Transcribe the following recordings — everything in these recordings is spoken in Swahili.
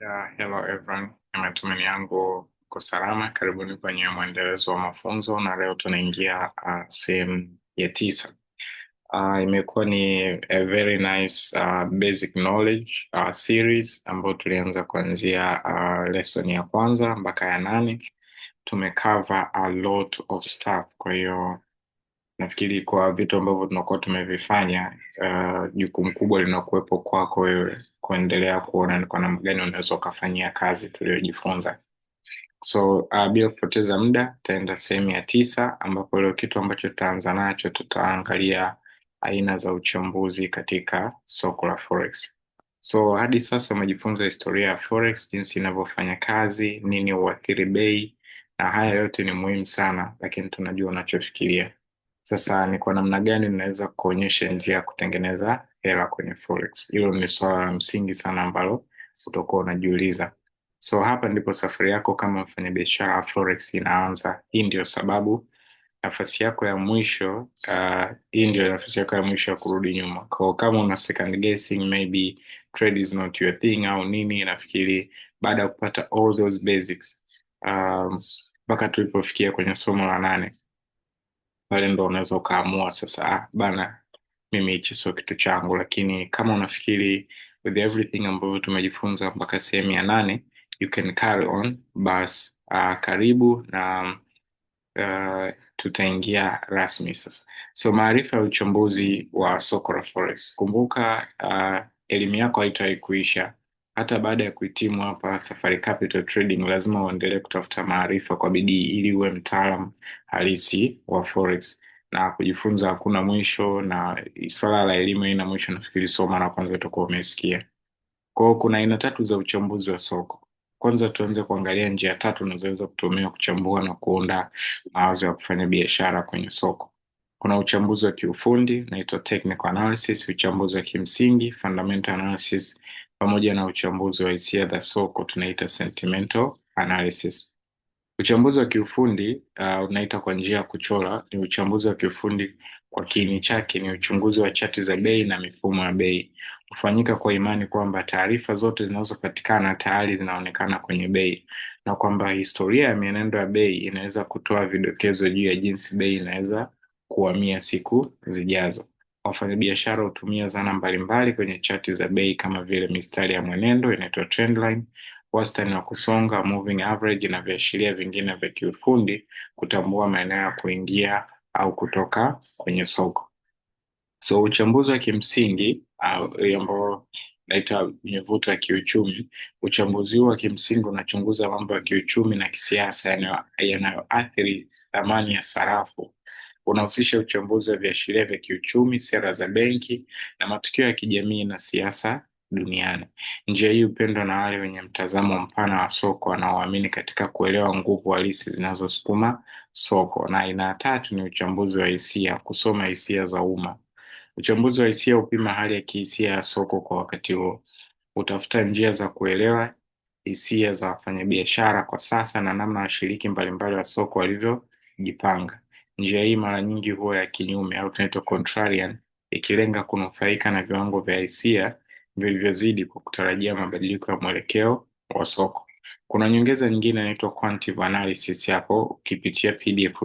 Hello everyone, ni matumaini yangu uko salama. Karibuni kwenye mwendelezo wa mafunzo, na leo tunaingia sehemu ya 9. Imekuwa ni a very nice basic knowledge series ambayo tulianza kuanzia lesson ya kwanza mpaka ya 8. Tumecover a lot of stuff, kwa hiyo nafikiri kwa vitu ambavyo tunakuwa tumevifanya, jukumu kubwa linakuwepo kwako wewe kuendelea kuona ni kwa namna gani unaweza ukafanyia kazi tuliojifunza. So bila kupoteza muda tutaenda sehemu ya 9, ambapo leo kitu ambacho tutaanza nacho, tutaangalia aina za uchambuzi katika soko la forex. So hadi sasa umejifunza historia ya forex, jinsi inavyofanya kazi, nini huathiri bei, na haya yote ni muhimu sana, lakini tunajua unachofikiria. Sasa ni kwa namna gani unaweza kuonyesha njia ya kutengeneza hela kwenye forex? Hilo ni swala la msingi sana ambalo utakuwa unajiuliza. So hapa ndipo safari yako kama mfanyabiashara wa forex inaanza. Hii ndio sababu nafasi yako ya mwisho, hii ndio nafasi yako ya mwisho ya kurudi nyuma. Kwa kama una second guessing, maybe trade is not your thing au nini, nafikiri baada ya kupata all those basics mpaka tulipofikia kwenye somo la 8, pale ndo unaweza ukaamua sasa, bana, mimi hichi sio kitu changu. Lakini kama unafikiri with everything ambavyo tumejifunza mpaka sehemu ya 8 you can carry on, bas karibu na tutaingia rasmi sasa. So maarifa ya uchambuzi wa soko la forex. Kumbuka elimu yako haitawahi kuisha. Hata baada ya kuhitimu hapa Safari Capital Trading, lazima uendelee kutafuta maarifa kwa bidii ili uwe mtaalam halisi wa forex, na kujifunza hakuna mwisho, na swala la elimu haina mwisho. Nafikiri sio mara kwanza utakuwa umesikia. Kwa hiyo kuna aina 3 za uchambuzi wa soko. Kwanza tuanze kuangalia njia 3 unazoweza kutumia kuchambua na kuunda mawazo ya kufanya biashara kwenye soko. Kuna uchambuzi wa kiufundi unaitwa technical analysis, uchambuzi wa kimsingi fundamental analysis, pamoja na uchambuzi wa hisia za soko tunaita sentimental analysis. Uchambuzi wa kiufundi unaita kwa njia ya kuchora, ni uchambuzi wa kiufundi kwa kiini chake ni uchunguzi wa chati za bei na mifumo ya bei. Hufanyika kwa imani kwamba taarifa zote zinazopatikana tayari zinaonekana kwenye bei, na kwamba historia ya mienendo ya bei inaweza kutoa vidokezo juu ya jinsi bei inaweza kuhamia siku zijazo. Wafanyabiashara hutumia zana mbalimbali kwenye chati za bei kama vile mistari ya mwenendo inaitwa trendline, wastani wa kusonga moving average, na viashiria vingine vya kiufundi kutambua maeneo ya kuingia au kutoka kwenye soko. So uchambuzi wa kimsingi ambao naita mivuto ya kiuchumi. Uchambuzi huu wa kimsingi unachunguza mambo ya kiuchumi na kisiasa yanayoathiri thamani ya sarafu. Unahusisha uchambuzi wa viashiria vya kiuchumi, sera za benki, na matukio ya kijamii na siasa duniani. Njia hii hupendwa na wale wenye mtazamo mpana wa soko, wanaoamini katika kuelewa nguvu halisi zinazosukuma soko. Na aina ya 3 ni uchambuzi wa hisia, kusoma hisia za umma. Uchambuzi wa hisia hupima hali ya kihisia ya soko kwa wakati huo. Hutafuta njia za kuelewa hisia za wafanyabiashara kwa sasa na namna washiriki mbalimbali wa soko walivyojipanga. Njia hii mara nyingi huwa ya kinyume au tunaitwa contrarian, ikilenga kunufaika na viwango vya hisia vilivyozidi kwa kutarajia mabadiliko ya mwelekeo wa soko. Kuna nyongeza nyingine inaitwa quantitative analysis. Hapo ukipitia PDF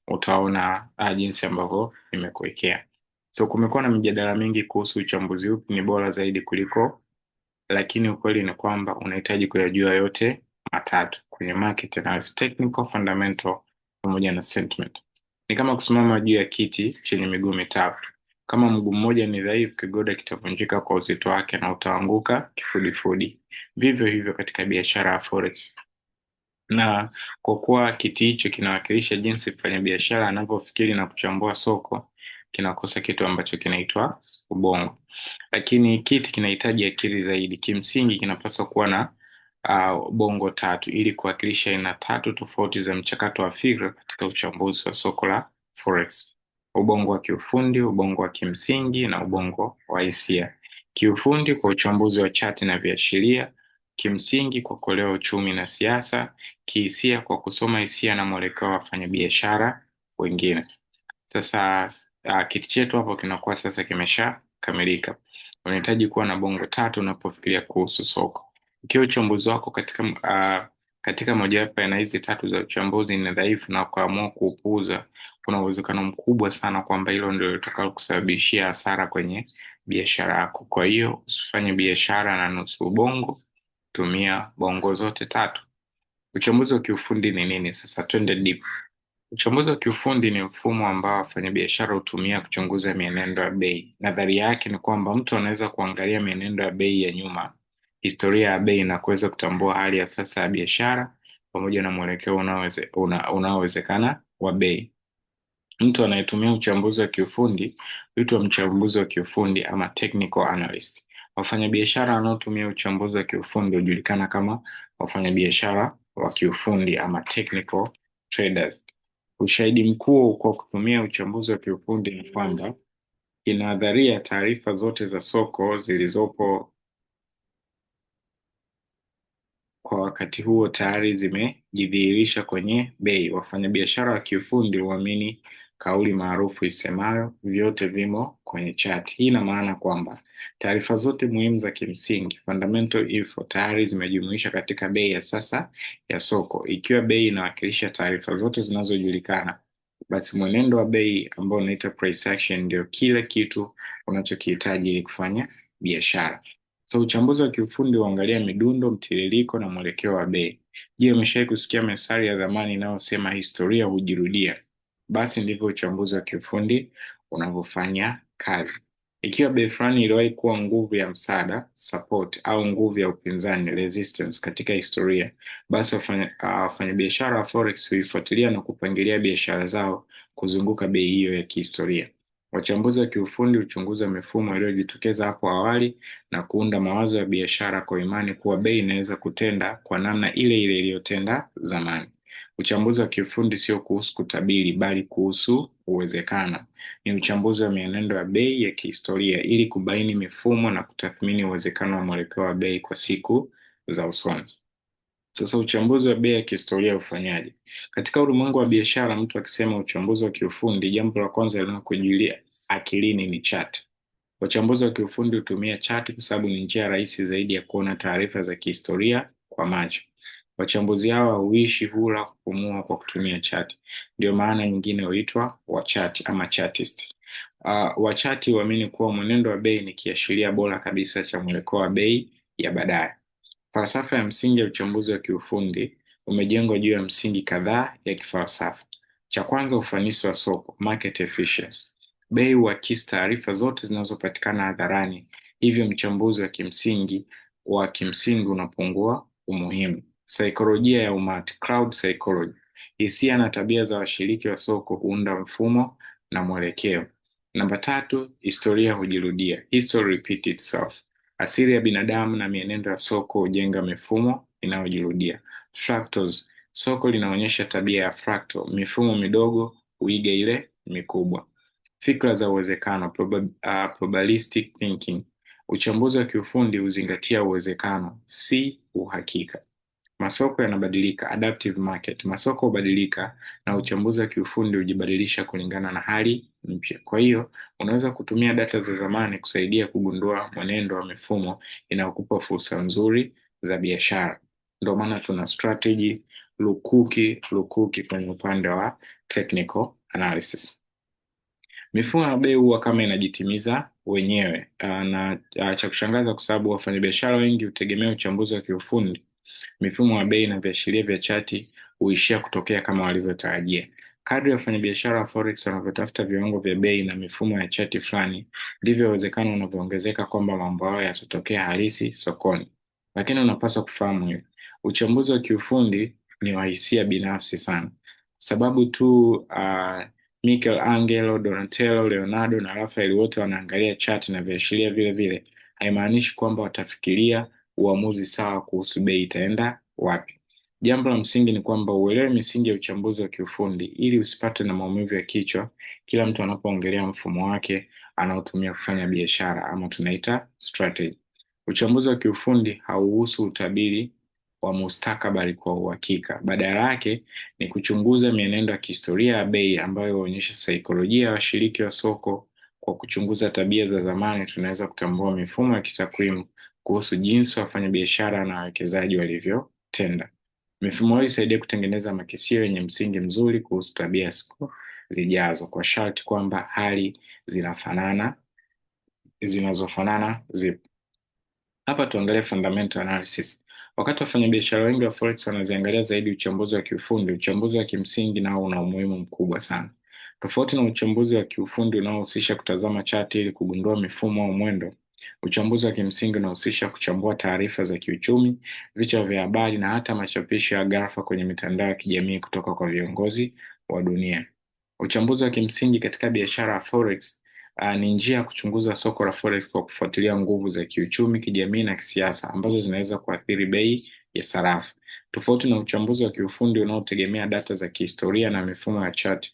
utaona jinsi ambavyo nimekuwekea. So kumekuwa na mijadala mingi kuhusu uchambuzi upi ni bora zaidi kuliko, lakini ukweli ni kwamba unahitaji kuyajua yote matatu kwenye market analysis: technical, fundamental, pamoja na sentiment. Ni kama kusimama juu ya kiti chenye miguu mitatu. Kama mguu mmoja ni dhaifu, kigoda kitavunjika kwa uzito wake na utaanguka kifudifudi. Vivyo hivyo katika biashara ya forex. Na kwa kuwa kiti hicho kinawakilisha jinsi mfanyabiashara anavyofikiri na kuchambua soko, kinakosa kitu ambacho kinaitwa ubongo. Lakini kiti kinahitaji akili zaidi. Kimsingi kinapaswa kuwa na ubongo 3 ili kuwakilisha aina 3 tofauti za mchakato wa fikra katika uchambuzi wa soko la forex: ubongo wa kiufundi, ubongo wa kimsingi, na ubongo wa hisia. Kiufundi kwa uchambuzi wa chati na viashiria, kimsingi kwa kuelewa uchumi na siasa, kihisia kwa kusoma hisia na mwelekeo wa wafanyabiashara wengine. Sasa kiti chetu hapo kinakuwa sasa kimeshakamilika. Unahitaji kuwa na bongo 3 unapofikiria kuhusu soko. Ikiwa uchambuzi wako katika mojawapo ya hizi tatu za uchambuzi ni dhaifu na ukaamua kuupuuza, kuna uwezekano mkubwa sana kwamba hilo ndio litakalo kusababishia hasara kwenye biashara yako. Kwa hiyo usifanye biashara na nusu ubongo, tumia bongo zote tatu. Uchambuzi wa kiufundi ni nini? Sasa twende deep. Uchambuzi wa kiufundi ni mfumo ambao wafanyabiashara hutumia kuchunguza mienendo ya bei. Nadharia yake ni kwamba mtu anaweza kuangalia mienendo ya bei ya nyuma, historia ya bei, na kuweza kutambua hali ya sasa ya biashara pamoja na mwelekeo unaowezekana wa bei. Mtu anayetumia uchambuzi wa kiufundi huitwa mchambuzi wa kiufundi ama technical analyst. Wafanyabiashara wanaotumia uchambuzi wa kiufundi hujulikana kama wafanyabiashara wa kiufundi ama technical traders. Ushahidi mkuu kwa kutumia uchambuzi wa kiufundi ni kwamba inadharia taarifa zote za soko zilizopo kwa wakati huo tayari zimejidhihirisha kwenye bei. Wafanyabiashara wa kiufundi huamini kauli maarufu isemayo vyote vimo kwenye chati. Hii ina maana kwamba taarifa zote muhimu za kimsingi, fundamental info, tayari zimejumuisha katika bei ya sasa ya soko. Ikiwa bei inawakilisha taarifa zote zinazojulikana, basi mwenendo wa bei ambao unaita price action ndio kile kitu unachokihitaji ili kufanya biashara. So uchambuzi wa kiufundi huangalia midundo, mtiririko na mwelekeo wa bei. Je, umeshawahi kusikia methali ya zamani inayosema historia hujirudia? Basi ndivyo uchambuzi wa kiufundi unavyofanya kazi. Ikiwa bei fulani iliwahi kuwa nguvu ya msaada, support, au nguvu ya upinzani, resistance, katika historia, basi wafanyabiashara wa forex huifuatilia na kupangilia biashara zao kuzunguka bei hiyo ya kihistoria. Wachambuzi wa kiufundi huchunguza mifumo iliyojitokeza hapo awali na kuunda mawazo ya biashara kwa imani kuwa bei inaweza kutenda kwa namna ile ile iliyotenda zamani. Uchambuzi wa kiufundi sio kuhusu kutabiri, bali kuhusu uwezekano. Ni uchambuzi wa mienendo ya bei ya kihistoria ili kubaini mifumo na kutathmini uwezekano wa mwelekeo wa bei kwa siku za usoni. Sasa uchambuzi wa bei ya kihistoria ufanyaje? Katika ulimwengu wa biashara, mtu akisema uchambuzi wa kiufundi, jambo la kwanza linalokujilia akilini ni chart. Wachambuzi wa kiufundi hutumia chati kwa sababu ni njia rahisi zaidi ya kuona taarifa za kihistoria kwa macho. Wachambuzi hawa huishi, hula, kupumua kwa kutumia chati. Ndio maana nyingine huitwa wachati ama chartist. Wachati huamini kuwa mwenendo wa bei ni kiashiria bora kabisa cha mwelekeo wa bei ya baadaye. Falsafa ya msingi ya uchambuzi wa kiufundi umejengwa juu ya msingi kadhaa ya kifalsafa. Cha kwanza, ufanisi wa soko, market efficiency. Bei huakisi taarifa zote zinazopatikana hadharani, hivyo mchambuzi wa kimsingi unapungua umuhimu. Saikolojia ya umati, crowd psychology. Hisia na tabia za washiriki wa soko huunda mfumo na mwelekeo. Namba tatu, historia hujirudia, history repeat itself. Asili ya binadamu na mienendo ya soko hujenga mifumo inayojirudia. Fractals, soko linaonyesha tabia ya fractal, mifumo midogo huiga ile mikubwa. Fikra za uwezekano, probabilistic thinking. Uchambuzi wa kiufundi huzingatia uwezekano, si uhakika. Masoko yanabadilika, adaptive market. Masoko hubadilika na uchambuzi wa kiufundi hujibadilisha kulingana na hali mpya. Kwa hiyo, unaweza kutumia data za zamani kusaidia kugundua mwenendo wa mifumo inayokupa fursa nzuri za biashara. Ndio maana tuna strategy lukuki kwenye upande wa technical analysis. Mifumo ya bei huwa kama inajitimiza wenyewe, na cha kushangaza kwa sababu wafanyabiashara wengi hutegemea uchambuzi wa kiufundi, mifumo ya bei na viashiria vya chati huishia kutokea kama walivyotarajia. Kadri wafanyabiashara wa forex wanavyotafuta viwango vya bei na mifumo ya chati fulani, ndivyo uwezekano unavyoongezeka kwamba mambo hayo yatatokea halisi sokoni. Lakini unapaswa kufahamu hivi, uchambuzi wa kiufundi ni wa hisia binafsi sana. Sababu tu Michelangelo, Donatello, Leonardo na Raphael wote wanaangalia chati na viashiria vile vile, haimaanishi kwamba watafikiria uamuzi sawa kuhusu bei itaenda wapi. Jambo la msingi ni kwamba uelewe misingi ya uchambuzi wa kiufundi ili usipate na maumivu ya kichwa kila mtu anapoongelea mfumo wake anaotumia kufanya biashara ama tunaita strategy. Uchambuzi wa kiufundi hauhusu utabiri wa mustakabali kwa uhakika. Badala yake ni kuchunguza mienendo ya kihistoria ya bei ambayo huonyesha saikolojia ya washiriki wa soko. Kwa kuchunguza tabia za zamani, tunaweza kutambua mifumo ya kitakwimu, kuhusu jinsi wafanyabiashara na wawekezaji walivyotenda. Mifumo hii isaidia kutengeneza makisio yenye msingi mzuri kuhusu tabia ya siku zijazo, kwa sharti kwamba hali zinazofanana zipo. Hapa tuangalie fundamental analysis. Wakati wafanyabiashara wengi wa forex wanaziangalia zaidi uchambuzi wa kiufundi, uchambuzi wa kimsingi nao una umuhimu mkubwa sana. Tofauti na uchambuzi wa kiufundi unaohusisha kutazama chati ili kugundua mifumo au mwendo, uchambuzi wa kimsingi unahusisha kuchambua taarifa za kiuchumi, vichwa vya habari na hata machapisho ya ghafla kwenye mitandao ya kijamii kutoka kwa viongozi wa dunia. Uchambuzi wa kimsingi katika biashara ya forex ni njia ya kuchunguza soko la forex kwa kufuatilia nguvu za kiuchumi, kijamii na kisiasa ambazo zinaweza kuathiri bei ya sarafu. Tofauti na uchambuzi wa kiufundi unaotegemea data za kihistoria na mifumo ya chart,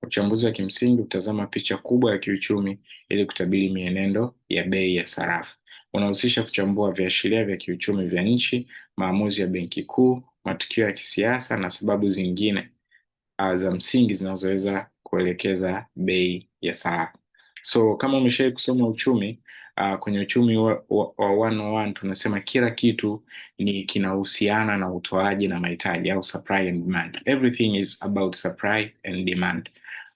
uchambuzi wa kimsingi hutazama picha kubwa ya kiuchumi ili kutabiri mienendo ya bei ya sarafu. Unahusisha kuchambua viashiria vya kiuchumi vya nchi, maamuzi ya benki kuu, matukio ya kisiasa na sababu zingine za msingi zinazoweza kuelekeza bei ya sarafu. So kama umeshawahi kusoma uchumi, kwenye uchumi wa 101 tunasema kila kitu kinahusiana na utoaji na mahitaji, au supply and demand. Everything is about supply and demand.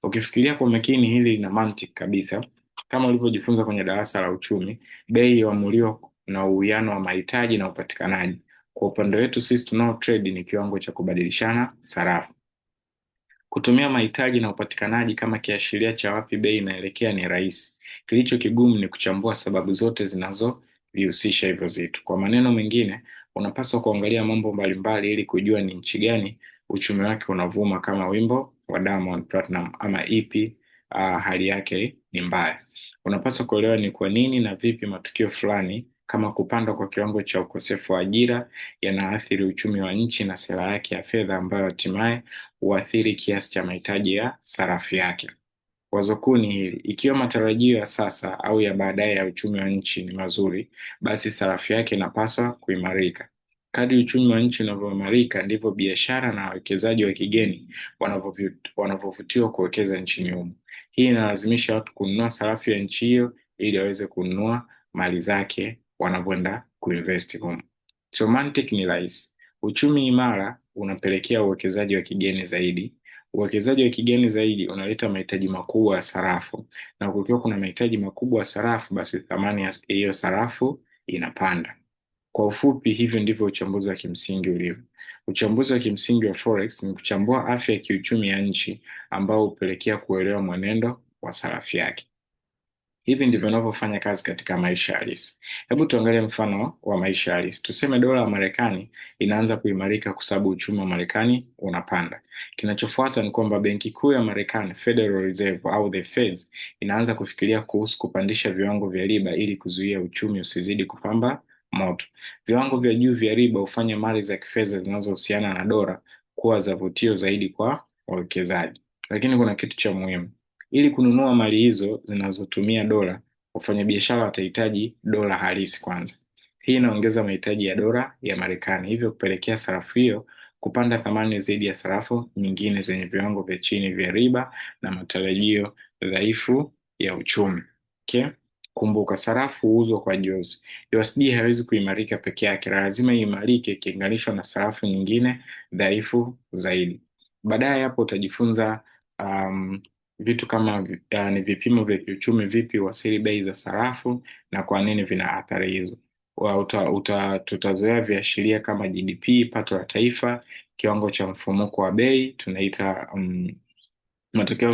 Ukifikiria kwa makini, hili lina mantiki kabisa. Kama ulivyojifunza kwenye darasa la uchumi, bei huamuliwa na uwiano wa mahitaji na upatikanaji. Kwa upande wetu sisi tunao trade ni kiwango cha kubadilishana sarafu. Kutumia mahitaji na upatikanaji kama kiashiria cha wapi bei inaelekea ni rahisi. Kilicho kigumu ni kuchambua sababu zote zinazovihusisha hivyo vitu. Kwa maneno mengine, unapaswa kuangalia mambo mbalimbali ili kujua ni nchi gani uchumi wake unavuma, kama wimbo wa Diamond Platinum, ama ipi hali yake ni mbaya. Unapaswa kuelewa ni kwa nini na vipi matukio fulani kama kupanda kwa kiwango cha ukosefu wa ajira yanaathiri uchumi wa nchi na sera yake ya fedha, ambayo hatimaye huathiri kiasi cha mahitaji ya sarafu yake. Wazo kuu ni hili: ikiwa matarajio ya sasa au ya baadaye ya uchumi wa nchi ni mazuri, basi sarafu yake inapaswa kuimarika. Kadri uchumi wa nchi unavyoimarika, ndivyo biashara na wawekezaji wa kigeni wanavyovutiwa kuwekeza nchini humo. Hii inalazimisha watu kununua sarafu ya nchi hiyo ili waweze kununua mali zake wanavyoenda kuinvest humo. So mantiki ni rahisi. Uchumi imara unapelekea uwekezaji wa kigeni zaidi. Uwekezaji wa kigeni zaidi unaleta mahitaji makubwa ya sarafu, na kukiwa kuna mahitaji makubwa ya sarafu, basi thamani ya hiyo sarafu inapanda. Kwa ufupi, hivyo ndivyo uchambuzi wa kimsingi ulivyo. Uchambuzi wa kimsingi wa forex ni kuchambua afya ya kiuchumi ya nchi, ambao hupelekea kuelewa mwenendo wa sarafu yake. Hivi ndivyo inavyofanya kazi katika maisha halisi. Hebu tuangalie mfano wa maisha halisi. Tuseme dola ya Marekani inaanza kuimarika kwa sababu uchumi wa Marekani unapanda. Kinachofuata ni kwamba benki kuu ya Marekani, Federal Reserve au the Feds, inaanza kufikiria kuhusu kupandisha viwango vya riba ili kuzuia uchumi usizidi kupamba moto. Viwango vya juu vya riba hufanya mali za kifedha zinazohusiana na dola kuwa za vutio zaidi kwa wawekezaji. Lakini kuna kitu cha muhimu. Ili kununua mali hizo zinazotumia dola, wafanyabiashara watahitaji dola halisi kwanza. Hii inaongeza mahitaji ya dola ya Marekani, hivyo kupelekea sarafu hiyo kupanda thamani zaidi ya sarafu nyingine zenye viwango vya chini vya riba na matarajio dhaifu ya uchumi. Okay? Kumbuka, sarafu huuzwa kwa jozi. USD haiwezi kuimarika peke yake, lazima iimarike ikilinganishwa na sarafu nyingine dhaifu zaidi. Baadaye hapo utajifunza vitu kama ni vipimo vya kiuchumi vipi huathiri bei za sarafu na kwa nini vina athari hizo. Tutazoea viashiria kama GDP, pato la taifa, kiwango cha mfumuko wa bei, tunaita matokeo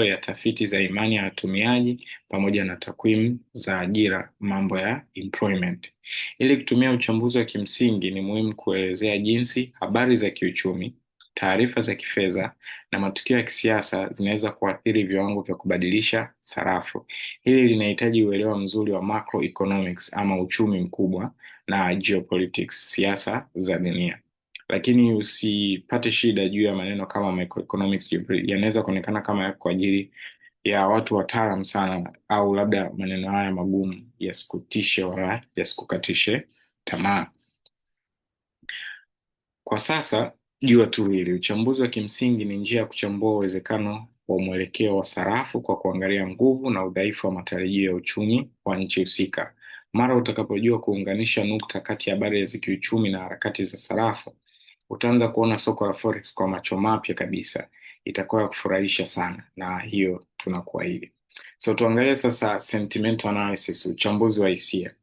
ya tafiti za imani ya watumiaji, pamoja na takwimu za ajira, mambo ya employment. Ili kutumia uchambuzi wa kimsingi, ni muhimu kuelezea jinsi habari za kiuchumi, taarifa za kifedha na matukio ya kisiasa zinaweza kuathiri viwango vya kubadilisha sarafu. Hili linahitaji uelewa mzuri wa macroeconomics ama uchumi mkubwa, na geopolitics, siasa za dunia. Lakini usipate shida juu ya maneno kama microeconomics, yanaweza kuonekana kama yako kwa ajili ya watu wataalam sana, au labda maneno haya magumu yasikutishe wala yasikukatishe tamaa. Kwa sasa jua tu hili: uchambuzi wa kimsingi ni njia ya kuchambua uwezekano wa mwelekeo wa sarafu kwa kuangalia nguvu na udhaifu wa matarajio ya uchumi wa nchi husika. Mara utakapojua kuunganisha nukta kati ya habari za kiuchumi na harakati za sarafu, utaanza kuona soko la forex kwa macho mapya kabisa. Itakuwa ya kufurahisha sana, na hiyo tunakuahidi. So tuangalie sasa sentimental analysis, uchambuzi wa hisia.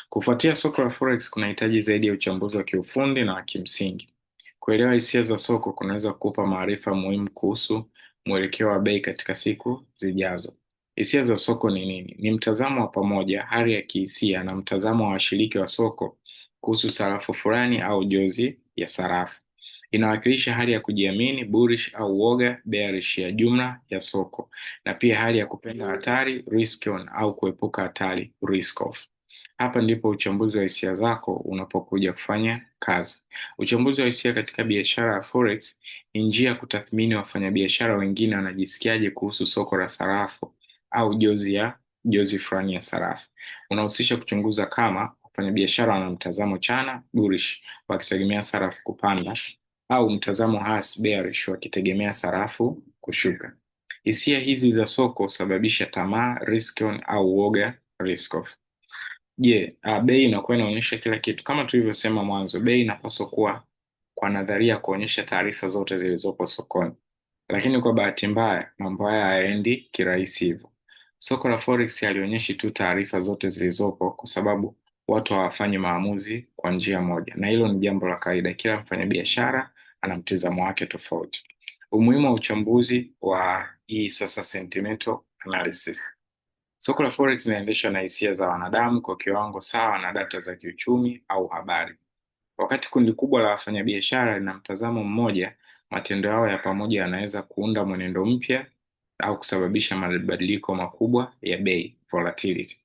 Kufuatia soko la forex kunahitaji zaidi ya uchambuzi wa kiufundi na wa kimsingi. Kuelewa hisia za soko kunaweza kukupa maarifa muhimu kuhusu mwelekeo wa bei katika siku zijazo. Hisia za soko ni nini? Ni mtazamo wa pamoja, hali ya kihisia na mtazamo wa washiriki wa soko kuhusu sarafu fulani au jozi ya sarafu. Inawakilisha hali ya kujiamini, bullish au woga, bearish ya jumla ya soko, na pia hali ya kupenda hatari, risk on, au kuepuka hatari, risk off. Hapa ndipo uchambuzi wa hisia zako unapokuja kufanya kazi. Uchambuzi wa hisia katika biashara ya forex ni njia ya kutathmini wafanyabiashara wengine wanajisikiaje kuhusu soko la sarafu au jozi fulani ya sarafu. Unahusisha kuchunguza kama wafanyabiashara wana mtazamo chana, bullish, wakitegemea sarafu kupanda, au mtazamo hasi, bearish, wakitegemea sarafu kushuka. Hisia hizi za soko husababisha tamaa, risk on, au woga, risk off. Je, bei inakuwa inaonyesha kila kitu? Kama tulivyosema mwanzo, bei inapaswa kuwa kwa nadharia kuonyesha taarifa zote zilizopo sokoni, lakini kwa bahati mbaya mambo haya hayaendi kirahisi hivyo. Soko la forex halionyeshi tu taarifa zote zilizopo, kwa sababu watu hawafanyi maamuzi kwa njia moja, na hilo ni jambo la kawaida. Kila mfanyabiashara ana mtizamo wake tofauti. Umuhimu wa uchambuzi wa hii sasa, sentimental analysis. Soko la forex linaendeshwa na hisia za wanadamu kwa kiwango sawa na data za kiuchumi au habari. Wakati kundi kubwa la wafanyabiashara lina mtazamo mmoja, matendo yao ya pamoja yanaweza kuunda mwenendo mpya au kusababisha mabadiliko makubwa ya bei, volatility.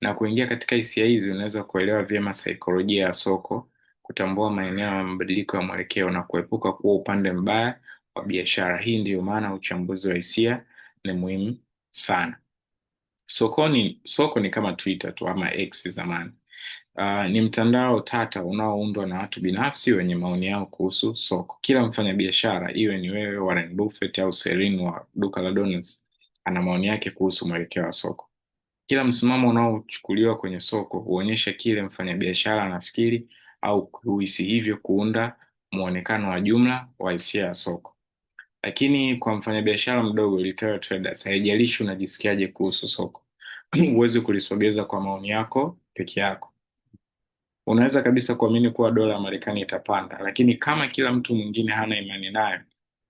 Na kuingia katika hisia hizi, unaweza kuelewa vyema saikolojia ya soko, kutambua maeneo ya mabadiliko ya mwelekeo na kuepuka kuwa upande mbaya wa biashara. Hii ndiyo maana uchambuzi wa hisia ni muhimu sana. Soko ni kama Twitter tu ama X zamani. Ni mtandao tata unaoundwa na watu binafsi wenye maoni yao kuhusu soko. Kila mfanyabiashara, iwe ni wewe, Warren Buffett au Celine wa duka la donuts, ana maoni yake kuhusu mwelekeo wa soko. Kila msimamo unaochukuliwa kwenye soko huonyesha kile mfanyabiashara anafikiri au kuhisi, hivyo kuunda muonekano wa jumla wa hisia ya soko. Lakini kwa mfanyabiashara mdogo, retail traders, haijalishi unajisikiaje kuhusu soko, huwezi kulisogeza kwa maoni yako peke yako. Unaweza kabisa kuamini kuwa dola ya Marekani itapanda, lakini kama kila mtu mwingine hana imani nayo,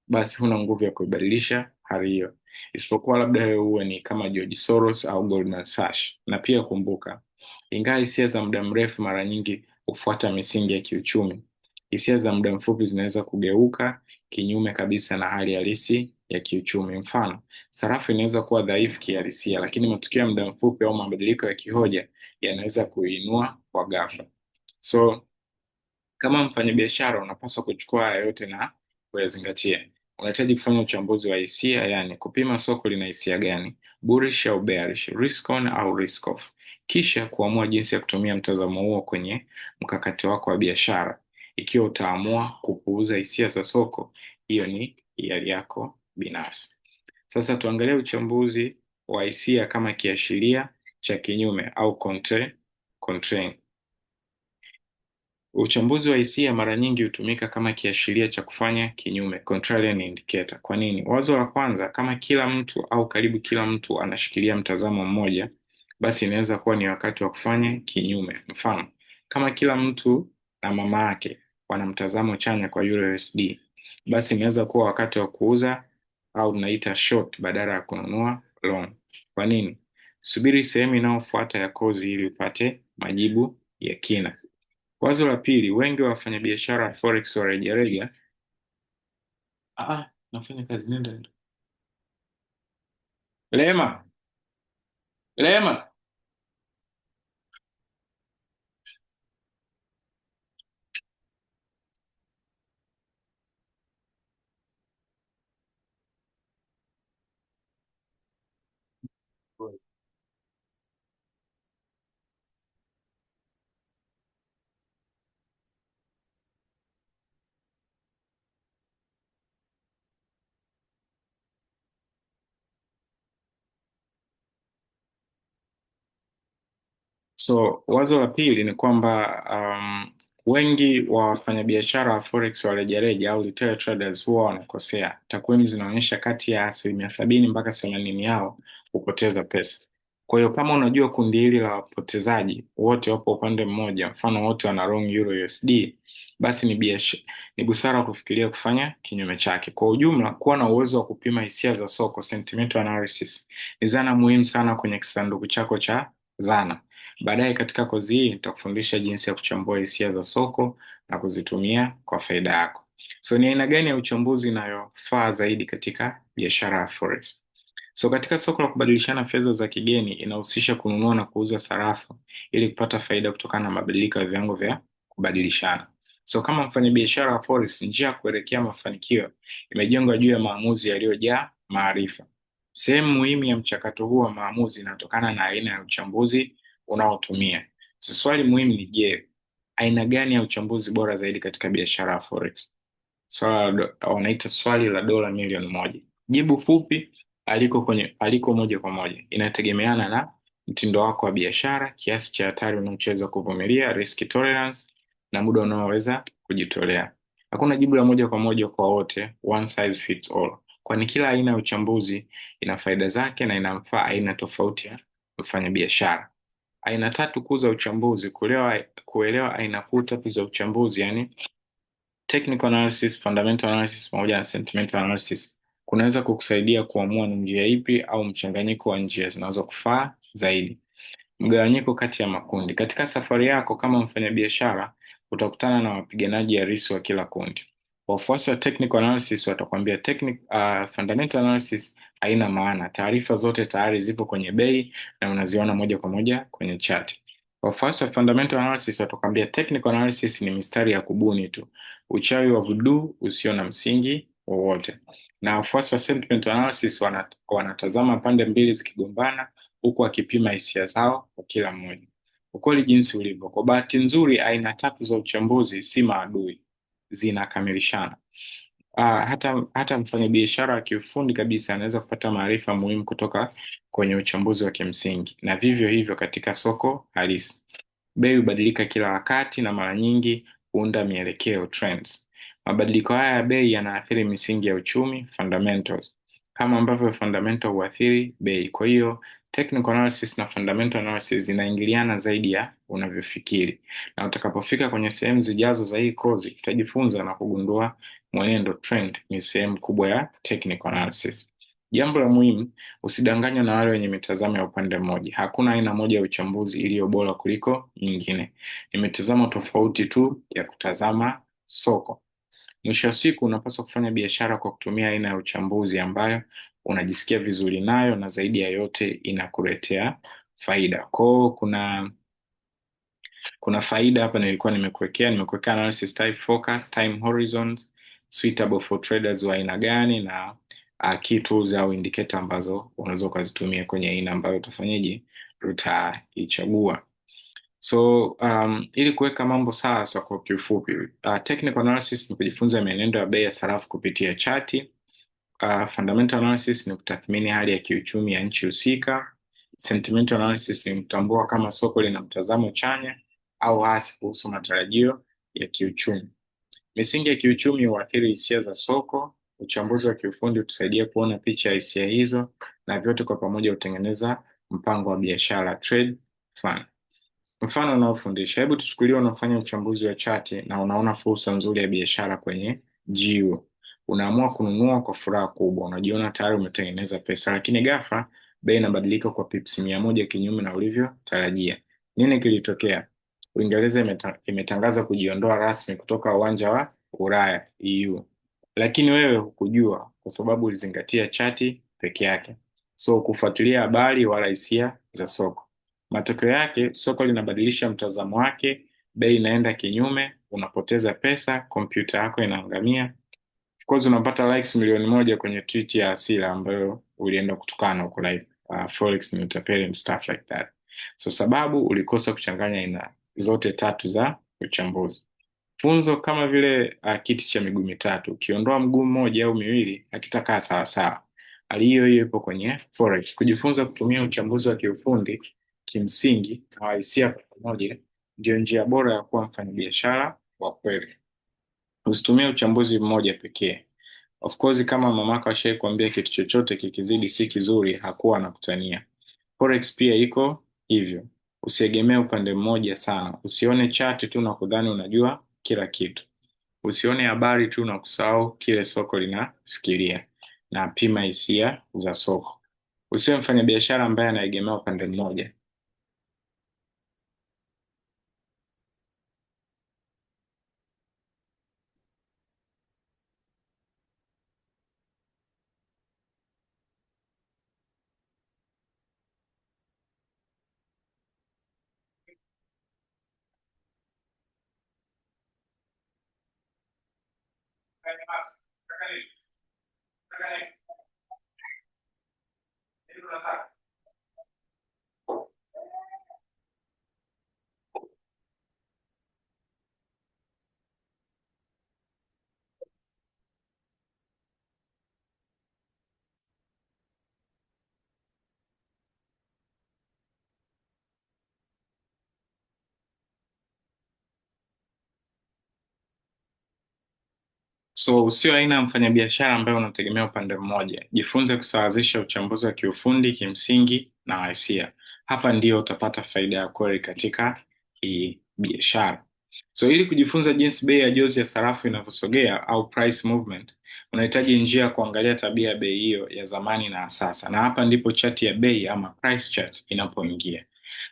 basi huna nguvu ya kuibadilisha hali hiyo, isipokuwa labda wewe uwe ni kama George Soros au Goldman Sachs. Na pia kumbuka, ingawa hisia za muda mrefu mara nyingi hufuata misingi ya kiuchumi, hisia za muda mfupi zinaweza kugeuka kinyume kabisa na hali halisi ya kiuchumi. Mfano, sarafu inaweza kuwa dhaifu kihalisia, lakini matukio ya muda mfupi au mabadiliko ya kihoja yanaweza kuinua kwa ghafla. So kama mfanyabiashara unapaswa kuchukua haya yote na kuyazingatia. Unahitaji kufanya uchambuzi wa hisia, yani kupima soko lina hisia gani, bullish au bearish, risk on au risk off, kisha kuamua jinsi ya kutumia mtazamo huo kwenye mkakati wako wa biashara. Ikiwa utaamua kupuuza hisia za soko, hiyo ni hiari yako binafsi. Sasa tuangalie uchambuzi wa hisia kama kiashiria cha kinyume au contrarian. Uchambuzi wa hisia mara nyingi hutumika kama kiashiria cha kufanya kinyume, contrarian indicator. Kwa nini? Wazo la kwanza, kama kila mtu au karibu kila mtu anashikilia mtazamo mmoja, basi inaweza kuwa ni wakati wa kufanya kinyume. Mfano, kama kila mtu na mama yake wana mtazamo chanya kwa USD, basi inaweza kuwa wakati wa kuuza au tunaita short badala ya kununua long. Kwa nini? Subiri sehemu inayofuata ya kozi ili upate majibu ya kina. Wazo la pili, wengi wa wafanyabiashara wa forex wa rejareja. Nafanya kazi, nenda. Lema, Lema. So wazo la pili ni kwamba wengi wa wafanyabiashara wa forex wa rejareja au retail traders huwa wanakosea. Takwimu zinaonyesha kati ya 70% mpaka 80% yao hupoteza pesa. Kwa hiyo kama unajua kundi hili la wapotezaji wote wapo upande mmoja, mfano wote wana long euro USD, basi ni busara kufikiria kufanya kinyume chake. Kwa ujumla, kuwa na uwezo wa kupima hisia za soko, sentimental analysis, ni zana muhimu sana kwenye kisanduku chako cha zana. Baadaye katika kozi hii nitakufundisha jinsi ya kuchambua hisia za soko na kuzitumia kwa faida yako. So ni aina gani ya uchambuzi inayofaa zaidi katika biashara ya forex? So katika soko la kubadilishana fedha za kigeni inahusisha kununua na kuuza sarafu ili kupata faida kutokana na mabadiliko ya viwango vya kubadilishana. So kama mfanyabiashara wa forex, njia ya kuelekea mafanikio imejengwa juu ya maamuzi yaliyojaa maarifa. Sehemu muhimu ya mchakato huu wa maamuzi inatokana na aina ya uchambuzi unaotumia. So swali muhimu ni je, aina gani ya uchambuzi bora zaidi katika biashara ya forex? Wanaita swali la dola milioni moja. Jibu fupi, aliko moja kwa moja. Inategemeana na mtindo wako wa biashara, kiasi cha hatari unaochoweza kuvumilia, risk tolerance, na muda unaoweza kujitolea. Hakuna jibu la moja kwa moja kwa wote, one size fits all, kwani kila aina ya uchambuzi ina faida zake na inamfaa aina tofauti ya mfanyabiashara. Aina tatu kuu za uchambuzi. Kuelewa aina kuu tatu za uchambuzi, yani technical analysis, fundamental analysis pamoja na sentimental analysis, kunaweza kukusaidia kuamua ni njia ipi au mchanganyiko wa njia zinazokufaa zaidi. Mgawanyiko kati ya makundi. Katika safari yako kama mfanyabiashara, utakutana na wapiganaji halisi wa kila kundi. Wafuasi wa technical analysis watakwambia fundamental analysis haina maana, taarifa zote tayari zipo kwenye bei na unaziona moja kwa moja kwenye chart. Wafuasi wa fundamental analysis watakwambia technical analysis ni mistari ya kubuni tu, uchawi wa voodoo usio na msingi wowote. Na wafuasi wa sentimental analysis wanatazama pande mbili zikigombana, huku akipima hisia zao kwa kila mmoja. Ukweli jinsi ulivyo. Kwa bahati nzuri, aina tatu za uchambuzi si maadui, zinakamilishana. Hata mfanyabiashara wa kiufundi kabisa anaweza kupata maarifa muhimu kutoka kwenye uchambuzi wa kimsingi, na vivyo hivyo katika soko halisi. Bei hubadilika kila wakati na mara nyingi huunda mielekeo, trends. Mabadiliko haya ya bei yanaathiri misingi ya uchumi, fundamentals, kama ambavyo fundamental huathiri bei. Kwa hiyo technical analysis na fundamental analysis zinaingiliana zaidi ya unavyofikiri, na utakapofika kwenye sehemu zijazo za hii kozi utajifunza na kugundua mwenendo, trend ni sehemu kubwa ya technical analysis. Jambo la muhimu, usidanganywe na wale wenye mitazamo ya upande mmoja. Hakuna aina moja ya uchambuzi iliyo bora kuliko nyingine. Ni mitazamo tofauti tu ya kutazama soko. Mwisho wa siku unapaswa kufanya biashara kwa kutumia aina ya uchambuzi ambayo unajisikia vizuri nayo, na zaidi ya yote inakuletea faida. Kwa kuna faida hapa nilikuwa nimekuwekea analysis type, focus, time horizons, suitable for traders wa aina gani, na key tools au indicator ambazo unaweza ukazitumia kwenye aina ambayo utafanyaje, utaichagua. So ili kuweka mambo sasa kwa kiufupi, technical analysis ni kujifunza mienendo ya bei ya sarafu kupitia chati. Fundamental analysis ni kutathmini hali ya kiuchumi ya nchi husika. Sentimental analysis ni kutambua kama soko lina mtazamo chanya au hasi kuhusu matarajio ya kiuchumi. Misingi ya kiuchumi huathiri hisia za soko. Uchambuzi wa kiufundi hutusaidia kuona picha ya hisia hizo, na vyote kwa pamoja hutengeneza mpango wa biashara, trade plan. Mfano unaofundisha, hebu tuchukulie unafanya uchambuzi wa chati na unaona fursa nzuri ya biashara kwenye GU. Unaamua kununua kwa furaha kubwa, unajiona tayari umetengeneza pesa, lakini ghafla bei inabadilika kwa pips 100 kinyume na ulivyotarajia. Nini kilitokea? Uingereza imetangaza kujiondoa rasmi kutoka uwanja wa Ulaya EU, lakini wewe hukujua kwa sababu ulizingatia chati peke yake, so kufuatilia habari wala hisia za soko. Matokeo yake soko linabadilisha mtazamo wake, bei inaenda kinyume, unapoteza pesa, kompyuta yako inaangamia. Of course unapata likes milioni 1 kwenye tweet ya hasira ambayo ulienda kutukana huko live. Forex ni utapeli and stuff like that. So sababu ulikosa kuchanganya aina zote tatu za uchambuzi. Funzo kama vile kiti cha miguu mitatu, ukiondoa mguu mmoja au miwili hakitakaa sawa sawa. Hali hiyo hiyo ipo kwenye forex. Kujifunza kutumia uchambuzi wa kiufundi kimsingi na uhalisia kwa pamoja, ndio njia bora ya kuwa mfanyabiashara wa kweli. Usitumie uchambuzi mmoja pekee. Of course, kama mamako ashai kuambia kitu chochote kikizidi si kizuri, hakuwa anakutania. Forex pia iko hivyo. Usiegemee upande mmoja sana. Usione chati tu na kudhani unajua kila kitu. Usione habari tu na kusahau kile soko linafikiria, na pima hisia za soko. Usiwe mfanyabiashara ambaye anaegemea upande mmoja. So usio aina ya mfanyabiashara ambaye unategemea upande mmoja. Jifunze kusawazisha uchambuzi wa kiufundi, kimsingi na hisia. Hapa ndio utapata faida ya kweli katika hii biashara. So ili kujifunza jinsi bei ya jozi ya sarafu inavyosogea au price movement, unahitaji njia ya kuangalia tabia ya bei hiyo ya zamani na sasa, na hapa ndipo chati ya bei ama price chart inapoingia.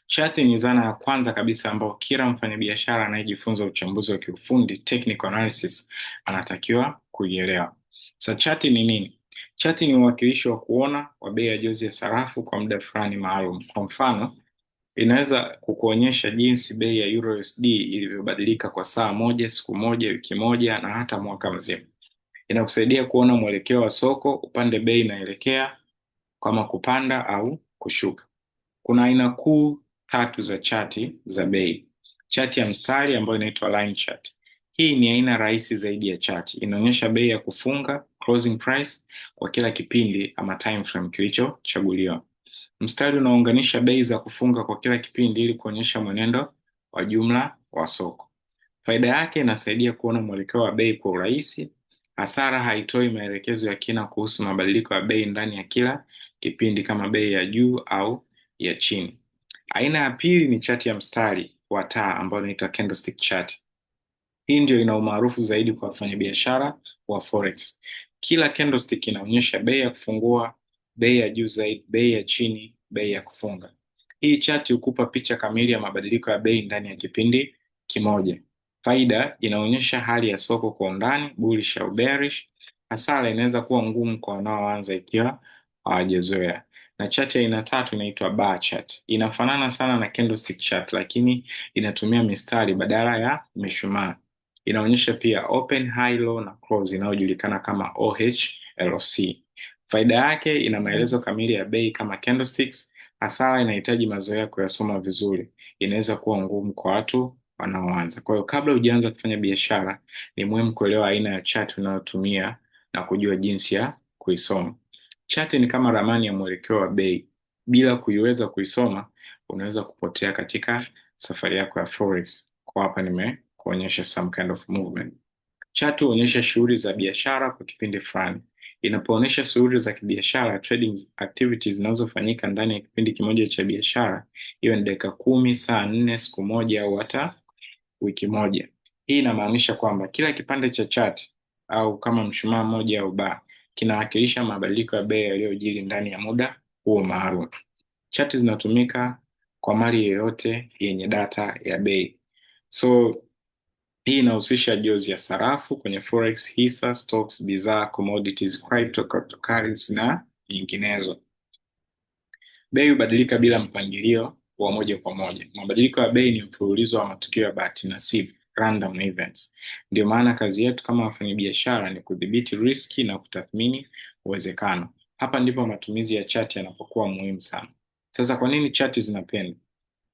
Chati ni zana ya kwanza kabisa ambayo kila mfanyabiashara anayejifunza uchambuzi wa kiufundi, technical analysis, anatakiwa kuielewa. Sasa chati ni nini? Chati ni uwakilishi wa kuona wa bei ya jozi ya sarafu kwa muda fulani maalum. Kwa mfano, inaweza kukuonyesha jinsi bei ya Euro USD ilivyobadilika kwa saa moja, siku moja, wiki moja na hata mwaka mzima. Inakusaidia kuona mwelekeo wa soko, upande bei inaelekea, kama kupanda au kushuka. Kuna aina kuu tatu za chati za bei. Chati ya mstari ambayo inaitwa line chart. Hii ni aina rahisi zaidi ya chati. Inaonyesha bei ya kufunga, closing price, kwa kila kipindi ama time frame kilichochaguliwa. Mstari unaunganisha bei za kufunga kwa kila kipindi ili kuonyesha mwenendo wa jumla wa soko. Faida yake inasaidia kuona mwelekeo wa bei kwa urahisi. Hasara haitoi maelekezo ya kina kuhusu mabadiliko ya bei ndani ya kila kipindi, kama bei ya juu au ya chini. Aina ya pili ni chati ya mstari wa taa ambayo inaitwa candlestick chart. Hii ndio ina umaarufu zaidi kwa wafanyabiashara wa forex. Kila candlestick inaonyesha bei ya kufungua, bei ya juu zaidi, bei ya chini, bei ya kufunga. Hii chati hukupa picha kamili ya mabadiliko ya bei ndani ya kipindi kimoja. Faida inaonyesha hali ya soko kwa undani, bullish au bearish. Hasara inaweza kuwa ngumu kwa wanaoanza ikiwa hawajazoea. Na chati ya aina tatu inaitwa bar chart. Inafanana sana na candlestick chart, lakini inatumia mistari badala ya mishumaa. Inaonyesha pia open, high, low na close inayojulikana kama OHLC. Faida yake ina maelezo kamili ya bei kama candlesticks. Hasara inahitaji mazoea kuyasoma vizuri. Inaweza kuwa ngumu kwa watu wanaoanza. Kwa hiyo kabla hujaanza kufanya biashara, ni muhimu kuelewa aina ya chart unayotumia na kujua jinsi ya kuisoma. Chati ni kama ramani ya mwelekeo wa bei. Bila kuiweza kuisoma, unaweza kupotea katika safari yako ya forex. Kwa hapa nimekuonyesha some kind of movement. Chati huonyesha shughuli za biashara kwa kipindi fulani. Inapoonyesha shughuli za kibiashara, trading activities zinazofanyika ndani ya kipindi kimoja cha biashara, hiyo ni dakika 10, saa 4, siku moja au hata wiki moja. Hii inamaanisha kwamba kila kipande cha chati au kama mshumaa mmoja au bar kinawakilisha mabadiliko ya bei yaliyojiri ndani ya muda huo maalum. Chati zinatumika kwa mali yoyote yenye data ya bei. So hii inahusisha jozi ya sarafu kwenye forex, hisa, stocks, bidhaa, commodities, cryptocurrency na nyinginezo. Bei hubadilika bila mpangilio wa moja kwa moja. Mabadiliko ya bei ni mfululizo wa matukio ya bahati nasibu, random events. Ndio maana kazi yetu kama wafanyabiashara ni kudhibiti riski na kutathmini uwezekano. Hapa ndipo matumizi ya chati yanapokuwa muhimu sana. Sasa kwa nini chati zinapendwa?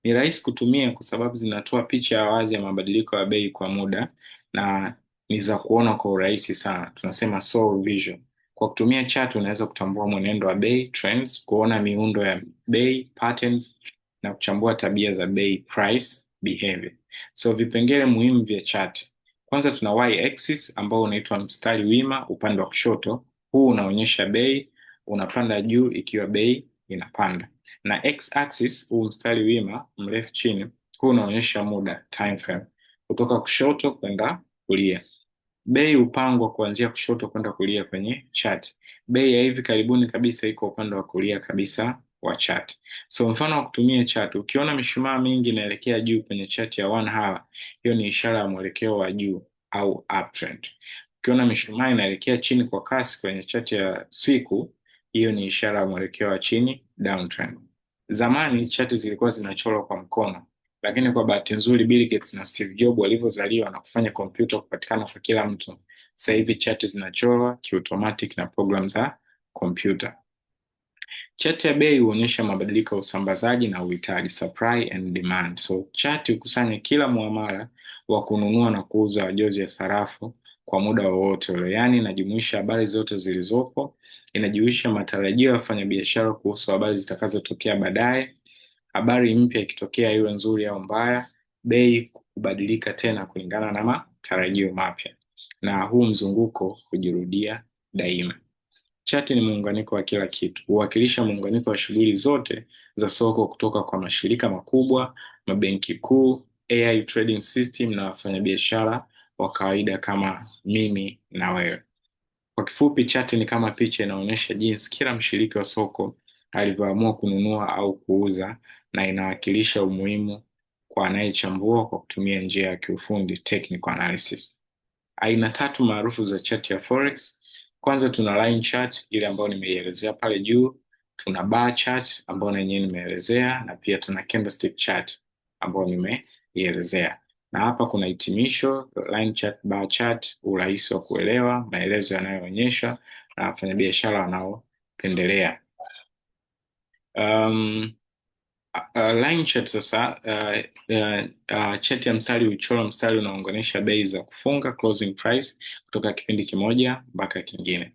Ni rahisi kutumia kwa sababu zinatoa picha ya wazi ya mabadiliko ya bei kwa muda na ni za kuona kwa urahisi sana. Tunasema sole vision. Kwa kutumia chart unaweza kutambua mwenendo wa bei, trends, kuona miundo ya bei, patterns na kuchambua tabia za bei, price behavior. So vipengele muhimu vya chart. Kwanza tuna y axis ambao unaitwa mstari wima upande wa kushoto. Huu unaonyesha bei unapanda juu ikiwa bei inapanda, na x axis, huu mstari wima mrefu chini, huu unaonyesha muda, time frame, kutoka kushoto kwenda kulia. Bei hupangwa kuanzia kushoto kwenda kulia kwenye chart. Bei ya hivi karibuni kabisa iko upande wa kulia kabisa wa chart. So mfano wa kutumia chart, ukiona mishumaa mingi inaelekea juu kwenye chart ya 1 hour, hiyo ni ishara ya mwelekeo wa juu au uptrend. Ukiona mishumaa inaelekea chini kwa kasi kwenye chart ya siku, hiyo ni ishara ya mwelekeo wa chini, downtrend. Zamani chati zilikuwa zinachorwa kwa mkono, lakini kwa bahati nzuri Bill Gates na Steve Jobs walivyozaliwa na kufanya kompyuta kupatikana kwa kila mtu, sasa hivi chati zinachorwa kiautomatic na program za kompyuta. Chati ya bei huonyesha mabadiliko ya usambazaji na uhitaji, supply and demand. So chati hukusanya kila muamala wa kununua na kuuza wa jozi ya sarafu kwa muda wowote ule, yaani inajumuisha habari zote zilizopo, inajumuisha matarajio ya wafanyabiashara kuhusu habari zitakazotokea baadaye, habari mpya ikitokea iwe nzuri au mbaya, bei kubadilika tena kulingana na matarajio mapya, na huu mzunguko hujirudia daima. Chati ni muunganiko wa kila kitu, huwakilisha muunganiko wa shughuli zote za soko, kutoka kwa mashirika makubwa, mabenki kuu, AI trading system na wafanyabiashara wa kawaida kama mimi na wewe. Kwa kifupi, chati ni kama picha inaonyesha jinsi kila mshiriki wa soko alivyoamua kununua au kuuza, na inawakilisha umuhimu kwa anayechambua kwa kutumia njia ya kiufundi, technical analysis. Aina tatu maarufu za chati ya forex. Kwanza tuna line chart, ile ambayo nimeielezea pale juu. Tuna bar chart ambayo yenyewe nimeelezea, na pia tuna candlestick chart ambayo nimeielezea. Na hapa kuna hitimisho: line chart, bar chart, urahisi wa kuelewa, maelezo yanayoonyesha na wafanyabiashara wanaopendelea. Line chart sasa, chart ya mstari huchora mstari unaounganisha bei za kufunga, closing price, kutoka kipindi kimoja mpaka kingine.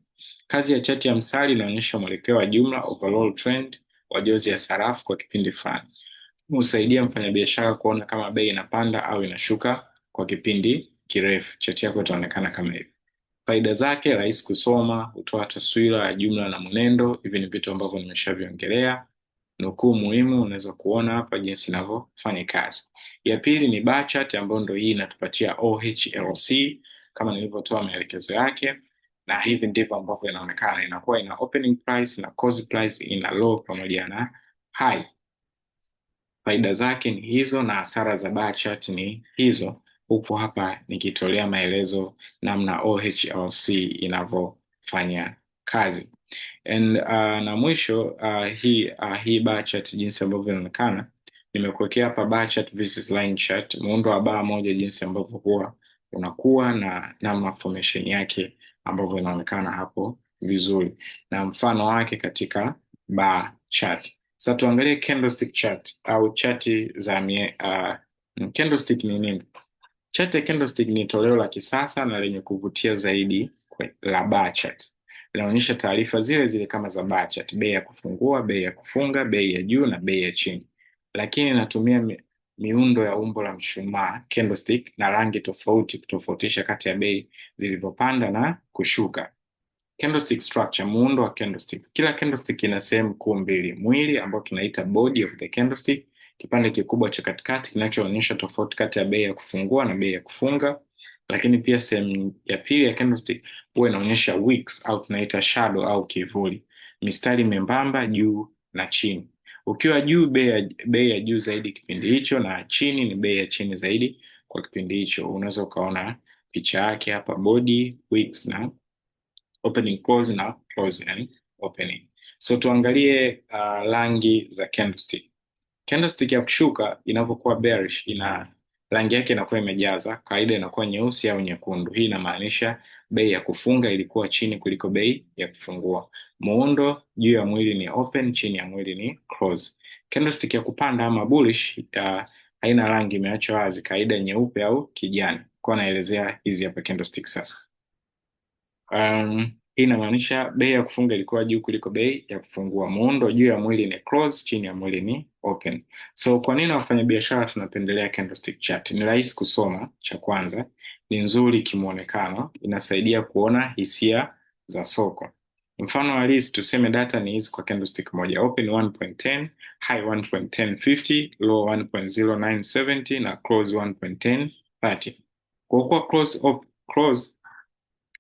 Kazi ya chart ya mstari inaonyesha mwelekeo wa jumla, overall trend, wa jozi ya sarafu kwa kipindi fulani. Husaidia mfanyabiashara kuona kama bei inapanda au inashuka kwa kipindi kirefu. Chart yako itaonekana kama hivi. Faida zake: rahisi kusoma, hutoa taswira ya jumla na mwenendo. Hivi ni vitu ambavyo nimeshaviongelea. Nukuu muhimu unaweza kuona hapa jinsi inavyofanya kazi. Ya pili ni bar chart, ambayo ndio hii inatupatia OHLC kama nilivyotoa maelekezo yake, na hivi ndivyo ambavyo inaonekana. Inakuwa ina opening price na close price, ina low pamoja na high. Faida zake ni hizo na hasara za bar chart ni hizo. Hupo hapa nikitolea maelezo namna OHLC inavyofanya kazi. Na mwisho hii bar chart jinsi ambavyo inaonekana, nimekuwekea hapa bar chart versus line chart, muundo wa bar moja jinsi ambavyo huwa unakuwa na namna formation yake ambavyo inaonekana hapo vizuri, na mfano wake katika bar chart. Sasa tuangalie candlestick chart au chati za candlestick ni nini? Chart ya candlestick ni toleo la kisasa na lenye kuvutia zaidi la bar chart. Linaonyesha taarifa zile zile kama za bar chart: bei ya kufungua, bei ya kufunga, bei ya juu na bei ya chini, lakini inatumia miundo ya umbo la mshumaa, candlestick, na rangi tofauti kutofautisha kati ya bei zilivyopanda na kushuka. Candlestick structure, muundo wa candlestick. Kila candlestick ina sehemu kuu mbili: mwili ambao tunaita body of the candlestick, kipande kikubwa cha katikati kinachoonyesha tofauti kati ya bei ya kufungua na bei ya kufunga, lakini pia sehemu ya pili ya candlestick huwa inaonyesha wicks au tunaita shadow au kivuli, mistari membamba juu na chini. Ukiwa juu, bei ya juu zaidi kipindi hicho, na chini ni bei ya chini zaidi kwa kipindi hicho. Unaweza ukaona picha yake hapa: body, wicks na opening, close na close and opening. So tuangalie rangi za candlestick. Candlestick ya kushuka inapokuwa bearish, ina rangi yake inakuwa imejaza, kawaida inakuwa nyeusi au nyekundu. Hii inamaanisha bei ya kufunga ilikuwa chini kuliko bei ya kufungua. Muundo: juu ya mwili ni open, chini ya mwili ni close. Candlestick ya kupanda ama bullish haina rangi, imeachwa wazi, kawaida nyeupe au kijani. Kwa naelezea hizi hapa candlestick sasa. Hii inamaanisha bei ya kufunga ilikuwa juu kuliko bei ya kufungua. Muundo juu ya mwili ni close, chini ya mwili ni open. So kwa nini wafanyabiashara tunapendelea candlestick chart? Ni rahisi kusoma, cha kwanza, ni nzuri kimuonekano, inasaidia kuona hisia za soko. Mfano halisi tuseme data ni hizi kwa candlestick moja: open 1.10, high 1.1050, low 1.0970 na close 1.1030. Kwa kuwa close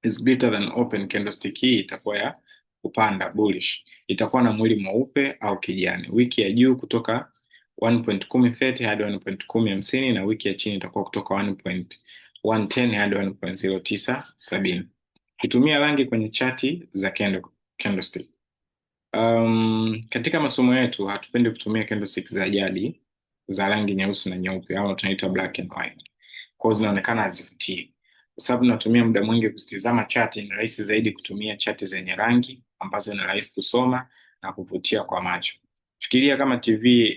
is greater than open, candlestick hii itakuwa ya kupanda, bullish. Itakuwa na mwili mweupe au kijani. Wiki ya juu kutoka 1.1030 hadi 1.1050 na wiki ya chini itakuwa kutoka 1.110 hadi 1.0970. Kutumia rangi kwenye chati za candlestick. Katika masomo yetu hatupendi kutumia candlestick za jadi za rangi nyeusi na nyeupe, au tunaita black and white, kwa zinaonekana hazivutii. Kwa sababu natumia muda mwingi kutizama chati, ni rahisi zaidi kutumia chati zenye rangi ambazo ni rahisi kusoma na kuvutia kwa macho. Fikiria kama TV,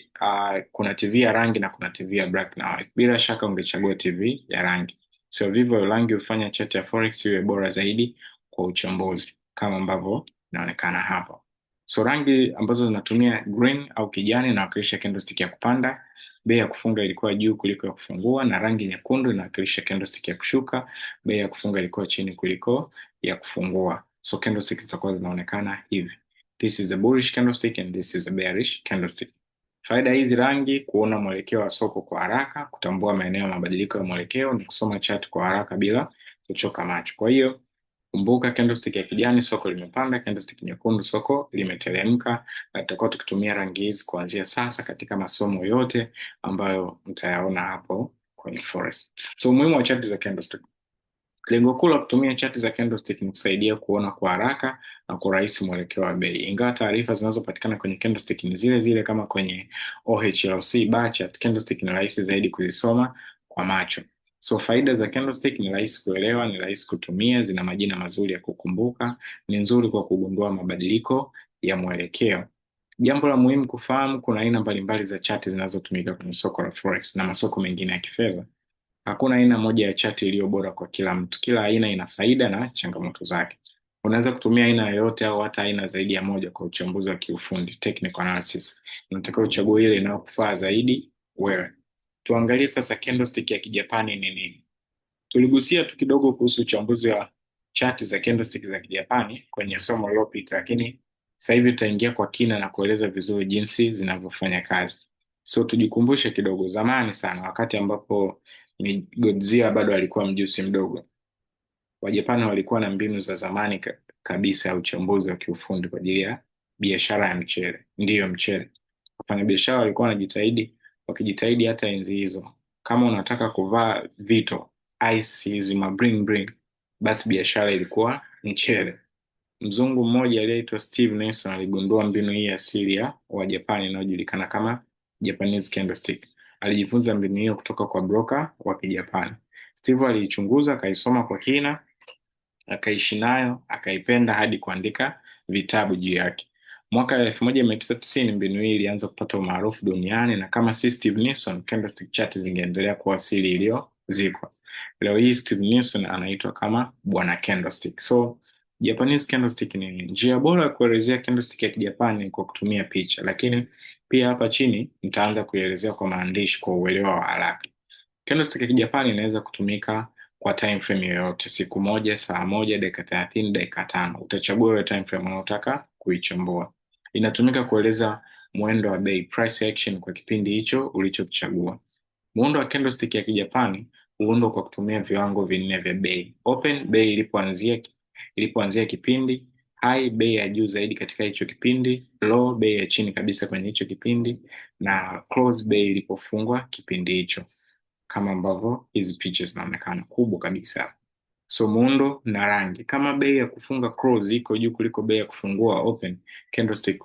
kuna TV ya rangi na kuna TV ya black na white. Bila shaka ungechagua TV ya rangi. So vivyo rangi hufanya chati ya forex iwe bora zaidi kwa uchambuzi, kama ambavyo inaonekana hapa. So rangi ambazo zinatumia green au kijani inawakilisha candlestick ya kupanda, bei ya kufunga ilikuwa juu kuliko ya kufungua, na rangi nyekundu inawakilisha candlestick ya kushuka, bei ya kufunga ilikuwa chini kuliko ya kufungua. So candlestick zitakuwa zinaonekana hivi: this is a bullish candlestick and this is a bearish candlestick. Faida hizi rangi: kuona mwelekeo wa soko kwa haraka, kutambua maeneo ya mabadiliko ya mwelekeo, na kusoma chart kwa haraka bila kuchoka macho. Kwa hiyo kumbuka, candlestick ya kijani soko limepanda, candlestick nyekundu soko limeteremka, na tutakuwa tukitumia rangi hizi kuanzia sasa katika masomo yote ambayo mtayaona hapo kwenye forex. So umuhimu wa chati za candlestick. Lengo kuu la kutumia chati za candlestick ni kusaidia kuona kwa haraka na kwa urahisi mwelekeo wa bei. Ingawa taarifa zinazopatikana kwenye candlestick ni zile zile kama kwenye OHLC bar chart, candlestick ni rahisi zaidi kuzisoma kwa macho. So faida za candlestick: ni rahisi kuelewa, ni rahisi kutumia, zina majina mazuri ya kukumbuka, ni nzuri kwa kugundua mabadiliko ya mwelekeo. Jambo la muhimu kufahamu: kuna aina mbalimbali za chati zinazotumika kwenye soko la forex na masoko mengine ya kifedha. Hakuna aina moja ya chati iliyo bora kwa kila mtu. Kila aina ina faida na changamoto zake. Unaweza kutumia aina yoyote au hata aina zaidi ya moja kwa uchambuzi wa kiufundi, technical analysis. Unatakiwa uchague ile inayokufaa zaidi wewe. Tuangalie sasa candlestick ya Kijapani ni nini. Tuligusia tu kidogo kuhusu uchambuzi wa chati za candlestick za Kijapani kwenye somo lililopita, lakini sasa hivi tutaingia kwa kina na kueleza vizuri jinsi zinavyofanya kazi. So tujikumbushe kidogo, zamani sana, wakati ambapo ni Godzilla bado alikuwa mjusi mdogo, Wajapani walikuwa na mbinu za zamani kabisa ya uchambuzi wa kiufundi kwa ajili ya biashara ya mchele. Ndiyo, mchele. Wafanyabiashara walikuwa wakijitahidi hata enzi hizo. Kama unataka kuvaa vito, ice hizi ma bling bling, basi biashara ilikuwa mchele. Mzungu mmoja aliyeitwa Steve Nelson aligundua mbinu hii asili ya Wajapani inayojulikana kama Japanese candlestick. Alijifunza mbinu hiyo kutoka kwa broker wa Kijapani. Steve aliichunguza, akaisoma kwa kina, akaishi nayo, akaipenda hadi kuandika vitabu juu yake. Mwaka 1990 mbinu hii ilianza kupata umaarufu duniani, na kama si Steve Nelson, candlestick chart zingeendelea kuwa asili iliyozikwa. Leo hii Steve Nelson anaitwa kama bwana candlestick. So Japanese candlestick ni njia bora ya kuelezea candlestick ya Kijapani kwa kutumia picha, lakini pia hapa chini nitaanza kuielezea kwa maandishi kwa uelewa wa haraka. Candlestick ya Kijapani inaweza kutumika kwa time frame yoyote: siku moja, saa moja, dakika 30, dakika 5. Utachagua ile time frame unayotaka kuichambua. Inatumika kueleza mwendo wa bei, price action, kwa kipindi hicho ulichokichagua. Muundo wa candlestick ya Kijapani huundwa kwa kutumia viwango vinne vya bei: open, bei ilipoanzia kipindi; high, bei ya juu zaidi katika hicho kipindi; low, bei ya chini kabisa kwenye hicho kipindi; na close, bei ilipofungwa kipindi hicho, kama ambavyo hizi picha zinaonekana kubwa kabisa. So muundo na rangi: kama bei ya kufunga close iko juu kuliko bei ya kufungua open, candlestick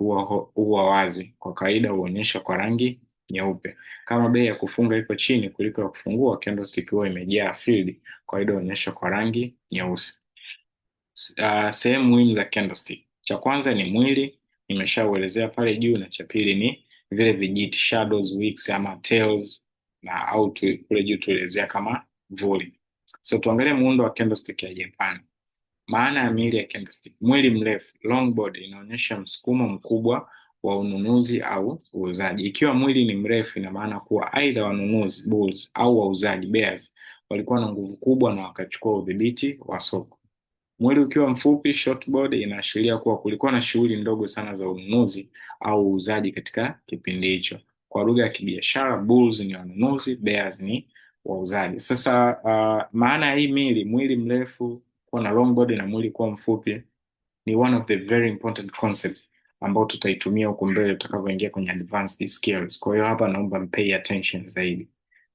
huwa wazi, kwa kawaida huonyesha kwa rangi nyeupe. Kama bei ya kufunga iko chini kuliko ya kufungua, candlestick huwa imejaa field, kwa kawaida huonyesha kwa rangi nyeusi. Sehemu muhimu za candlestick: cha kwanza ni mwili, nimeshauelezea pale juu, na cha pili ni vile vijiti, shadows, wicks ama tails, na au kule juu tuelezea kama vuli. So tuangalie muundo wa candlestick ya Japan. Maana ya miili ya candlestick: mwili mrefu long body inaonyesha msukumo mkubwa wa ununuzi au uuzaji. Ikiwa mwili ni mrefu, ina maana kuwa aidha wanunuzi bulls au wauzaji bears walikuwa na nguvu kubwa na wakachukua udhibiti wa soko. Mwili ukiwa mfupi short board, inaashiria kuwa kulikuwa na shughuli ndogo sana za ununuzi au uuzaji katika kipindi hicho. Kwa lugha ya kibiashara, bulls ni wanunuzi, bears ni wauzaji. Sasa maana ya hii mwili mrefu kuwa na long board na mwili kuwa mfupi ni one of the very important concept ambao tutaitumia huko mbele tutakavyoingia kwenye advanced skills. Kwa hiyo hapa naomba pay attention zaidi,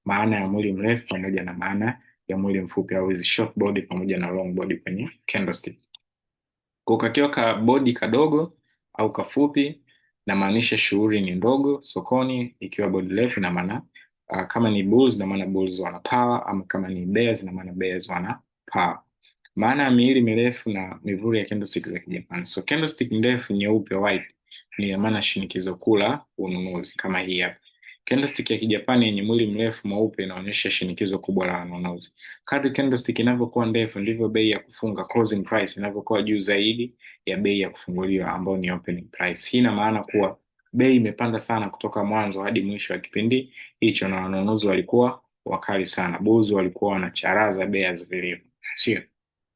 maana ya mwili mrefu pamoja na maana ya mwili mfupi au hizi short body pamoja na long body kwenye candlestick. Kwa kakiwa ka body kadogo au kafupi, na maanisha shughuli ni ndogo sokoni. Ikiwa body refu, na maana kama ni bulls, na maana bulls wana power, ama kama ni bears, na maana bears wana power. Maana ya miili mirefu na mivuli ya candlestick za Kijapani. So candlestick ndefu nyeupe white ni maana shinikizo kuu la ununuzi kama hii hapa. Candlestick ya Kijapani yenye mwili mrefu mweupe inaonyesha shinikizo kubwa la wanunuzi. Kadri candlestick inavyokuwa ndefu ndivyo bei ya kufunga closing price inavyokuwa juu zaidi ya bei ya kufunguliwa ambayo ni opening price. Hii ina maana kuwa bei imepanda sana kutoka mwanzo hadi mwisho wa kipindi hicho, na wanunuzi walikuwa wakali sana. Bulls walikuwa wanacharaza bears vilivyo. Sio?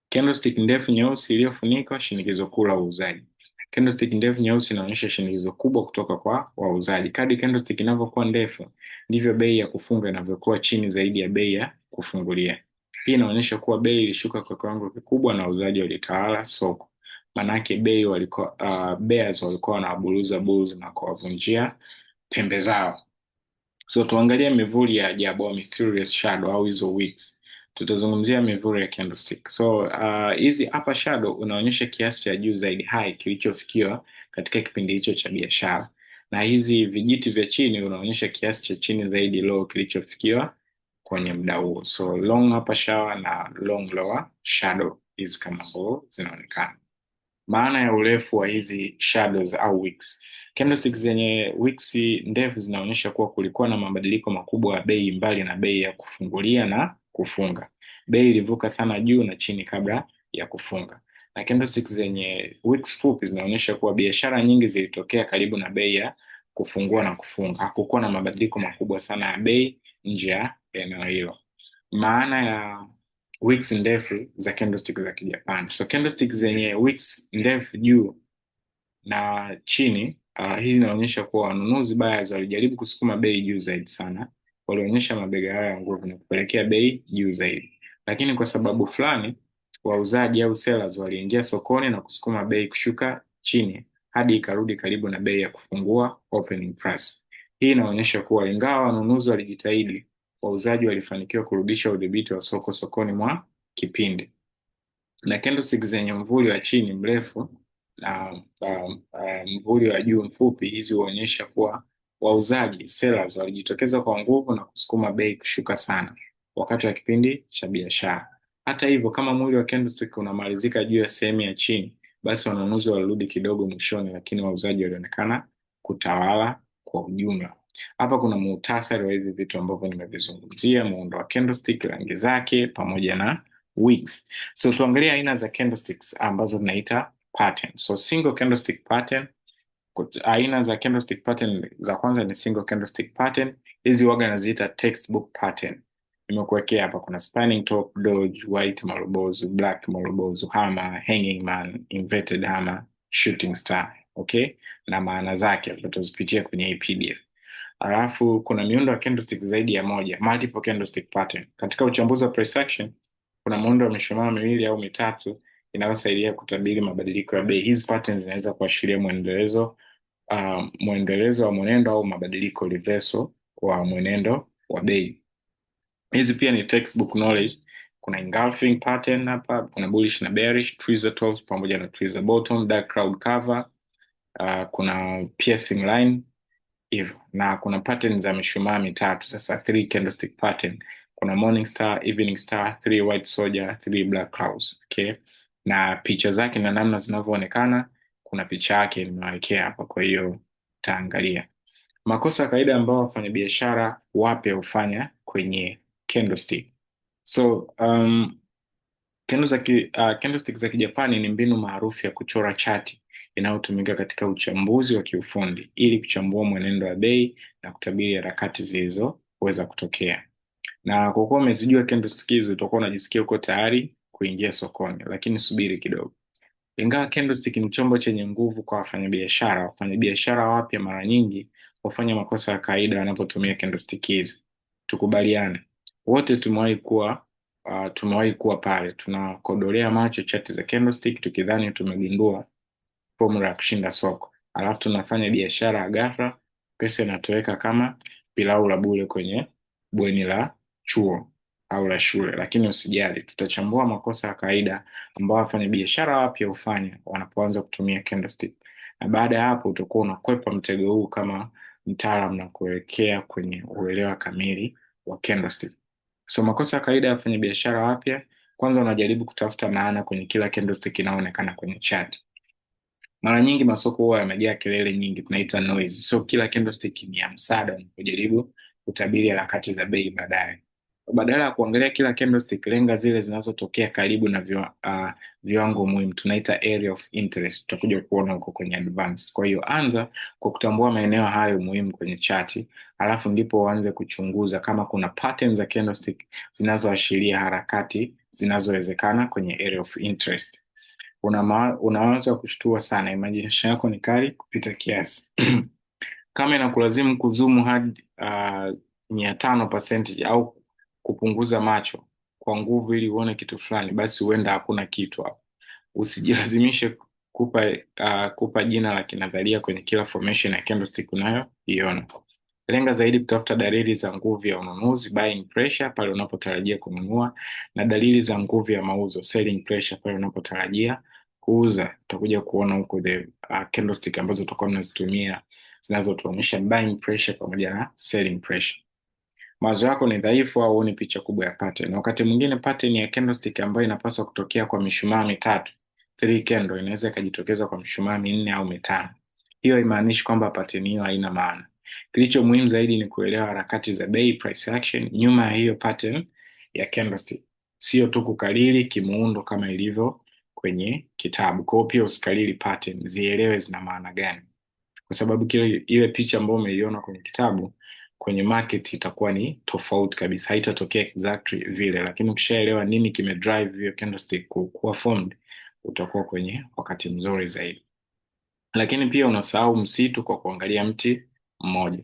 Candlestick ndefu nyeusi iliyofunikwa shinikizo kuu la uuzaji. Candlestick ndefu nyeusi inaonyesha shinikizo kubwa kutoka kwa wauzaji. Kadri candlestick inavyokuwa ndefu ndivyo bei ya kufunga inavyokuwa chini zaidi ya bei ya kufungulia. Hii inaonyesha kuwa bei ilishuka kwa kiwango kikubwa na wauzaji walitawala soko. Manake bears walikuwa wanawaburuza bulls na kuwavunjia pembe zao. So tuangalie mivuli ya ajabu au mysterious shadow au hizo wicks. Tutazungumzia mivuli ya candlestick. So hizi upper shadow unaonyesha kiasi cha juu zaidi high kilichofikiwa katika kipindi hicho cha biashara, na hizi vijiti vya chini unaonyesha kiasi cha chini zaidi low kilichofikiwa kwenye muda huo. So long upper shadow na long lower shadow hizi kama ambavyo zinaonekana. Maana ya urefu wa hizi shadows au wicks. Candlesticks zenye wicks ndefu zinaonyesha kuwa kulikuwa na mabadiliko makubwa ya bei mbali na bei ya kufungulia na kufunga. Bei ilivuka sana juu na chini kabla ya kufunga. Na candlesticks zenye wicks fupi zinaonyesha kuwa biashara nyingi zilitokea karibu na bei ya kufungua na kufunga. Hakukuwa na mabadiliko makubwa sana ya bei nje ya eneo hilo. Maana ya wicks ndefu za candlestick za Kijapani. So candlestick zenye wicks ndefu juu na chini, hizi zinaonyesha kuwa wanunuzi buyers walijaribu kusukuma bei juu zaidi sana. Walionyesha mabega yao ya nguvu na kupelekea bei juu zaidi, lakini kwa sababu fulani wauzaji au sellers waliingia sokoni na kusukuma bei kushuka chini hadi ikarudi karibu na bei ya kufungua opening price. Hii inaonyesha kuwa ingawa wanunuzi walijitahidi, wauzaji walifanikiwa kurudisha udhibiti wa soko sokoni mwa kipindi. Na candlestick zenye mvuli wa chini mrefu na mvuli wa juu mfupi, hizi huonyesha kuwa wauzaji sellers walijitokeza kwa nguvu na kusukuma bei kushuka sana wakati wa kipindi cha biashara. Hata hivyo, kama mwili wa candlestick unamalizika juu ya sehemu ya chini, basi wanunuzi walirudi kidogo mwishoni, lakini wauzaji walionekana kutawala kwa ujumla. Hapa kuna muhtasari wa hivi vitu ambavyo nimevizungumzia: muundo wa candlestick, rangi zake pamoja na wicks. So tuangalie aina za candlesticks ambazo tunaita pattern. So single candlestick pattern. Aina za candlestick pattern za kwanza ni single candlestick pattern. Hizi waga naziita textbook pattern. Nimekuwekea hapa, kuna spanning top, dodge, white marubozu, black marubozu, hammer, hanging man, inverted hammer, shooting star. Okay, na maana zake tutazipitia kwenye hii PDF. Alafu kuna miundo ya candlestick zaidi ya moja, multiple candlestick pattern. Katika uchambuzi wa price action kuna muundo wa mishumaa miwili au mitatu inayosaidia kutabiri mabadiliko ya bei. Hizi patterns zinaweza kuashiria mwendelezo wa mwenendo au mabadiliko reversal wa mwenendo wa bei. Hizi pia ni textbook knowledge. Kuna engulfing pattern hapa, kuna bullish na bearish, tweezer tops pamoja na tweezer bottom, dark cloud cover, kuna piercing line hivyo, na kuna pattern za mishumaa mitatu. Sasa three candlestick pattern, kuna morning star, evening star, three white soldier, three black clouds. Okay, na picha zake na namna zinavyoonekana, kuna picha yake nimewekea hapa, kwa hiyo taangalia. Makosa ya kawaida ambayo Candlestick za Kijapani ni mbinu maarufu ya kuchora chati inayotumika katika uchambuzi wa kiufundi ili kuchambua mwenendo wa bei na kutabiri harakati zilizoweza kutokea. Na kwa kuwa umezijua candlestick hizo, utakuwa unajisikia uko tayari kuingia sokoni, lakini subiri kidogo. Ingawa candlestick ni chombo chenye nguvu kwa wafanyabiashara, wafanyabiashara wapya mara nyingi hufanya makosa ya kawaida wanapotumia candlestick hizi. Tukubaliane, wote tumewahi kuwa pale tunakodolea macho chati za candlestick tukidhani tumegundua formula ya kushinda soko, alafu tunafanya biashara ya ghafla, pesa inatoweka kama pilau la bure kwenye bweni la chuo au la shule. Lakini usijali, tutachambua makosa ya kawaida ambao wafanyabiashara wapya hufanya wanapoanza kutumia candlestick, na baada ya hapo utakuwa unakwepa mtego huu kama mtaalam na kuelekea kwenye uelewa kamili wa candlestick. So makosa ya kawaida ya wafanyabiashara wapya: kwanza, unajaribu kutafuta maana kwenye kila candlestick inayoonekana kwenye chart. Mara nyingi masoko huwa yamejaa kelele nyingi, tunaita noise. So kila candlestick ni ya msaada unapojaribu kutabiri harakati za bei baadaye. Badala ya kuangalia kila candlestick, lenga zile zinazotokea karibu na viwango muhimu, tunaita area of interest. Tutakuja kuona huko kwenye advance. Kwa hiyo anza kwa kutambua maeneo hayo muhimu kwenye chati, alafu ndipo uanze kuchunguza kama kuna patterns za candlestick zinazoashiria harakati zinazowezekana kwenye area of interest. Unaweza kushtua sana, imagination yako ni kali kupita kiasi. Kama inakulazimu kuzumu hadi 500% au kupunguza macho kwa nguvu ili uone kitu fulani, basi huenda hakuna kitu hapo. Usijilazimishe kupa jina la kinadharia kwenye kila formation ya candlestick unayoiona. Lenga zaidi kutafuta dalili za nguvu ya ununuzi, buying pressure, pale unapotarajia kununua, na dalili za nguvu ya mauzo, selling pressure, pale unapotarajia kuuza. Tutakuja kuona huko candlestick ambazo tutakuwa tunazitumia zinazotuonyesha buying pressure pamoja na selling pressure. Mawazo yako ni dhaifu au huoni picha kubwa ya pattern. Wakati mwingine pattern ya candlestick ambayo inapaswa kutokea kwa mishumaa mitatu, 3 candle, inaweza ikajitokeza kwa mishumaa 4 au 5. Hiyo haimaanishi kwamba pattern hiyo haina maana. Kilicho muhimu zaidi ni kuelewa harakati za bei, price action, nyuma ya hiyo pattern ya candlestick, sio tu kukariri kimuundo kama ilivyo kwenye kitabu. Kwa hiyo pia usikariri pattern, zielewe zina maana gani, kwa sababu ile picha ambayo umeiona kwenye kitabu kwenye market itakuwa ni tofauti kabisa, haitatokea exactly vile. Lakini ukishaelewa nini kimedrive hiyo candlestick kuwa formed, utakuwa kwenye wakati mzuri zaidi. Lakini pia unasahau msitu kwa kuangalia mti mmoja.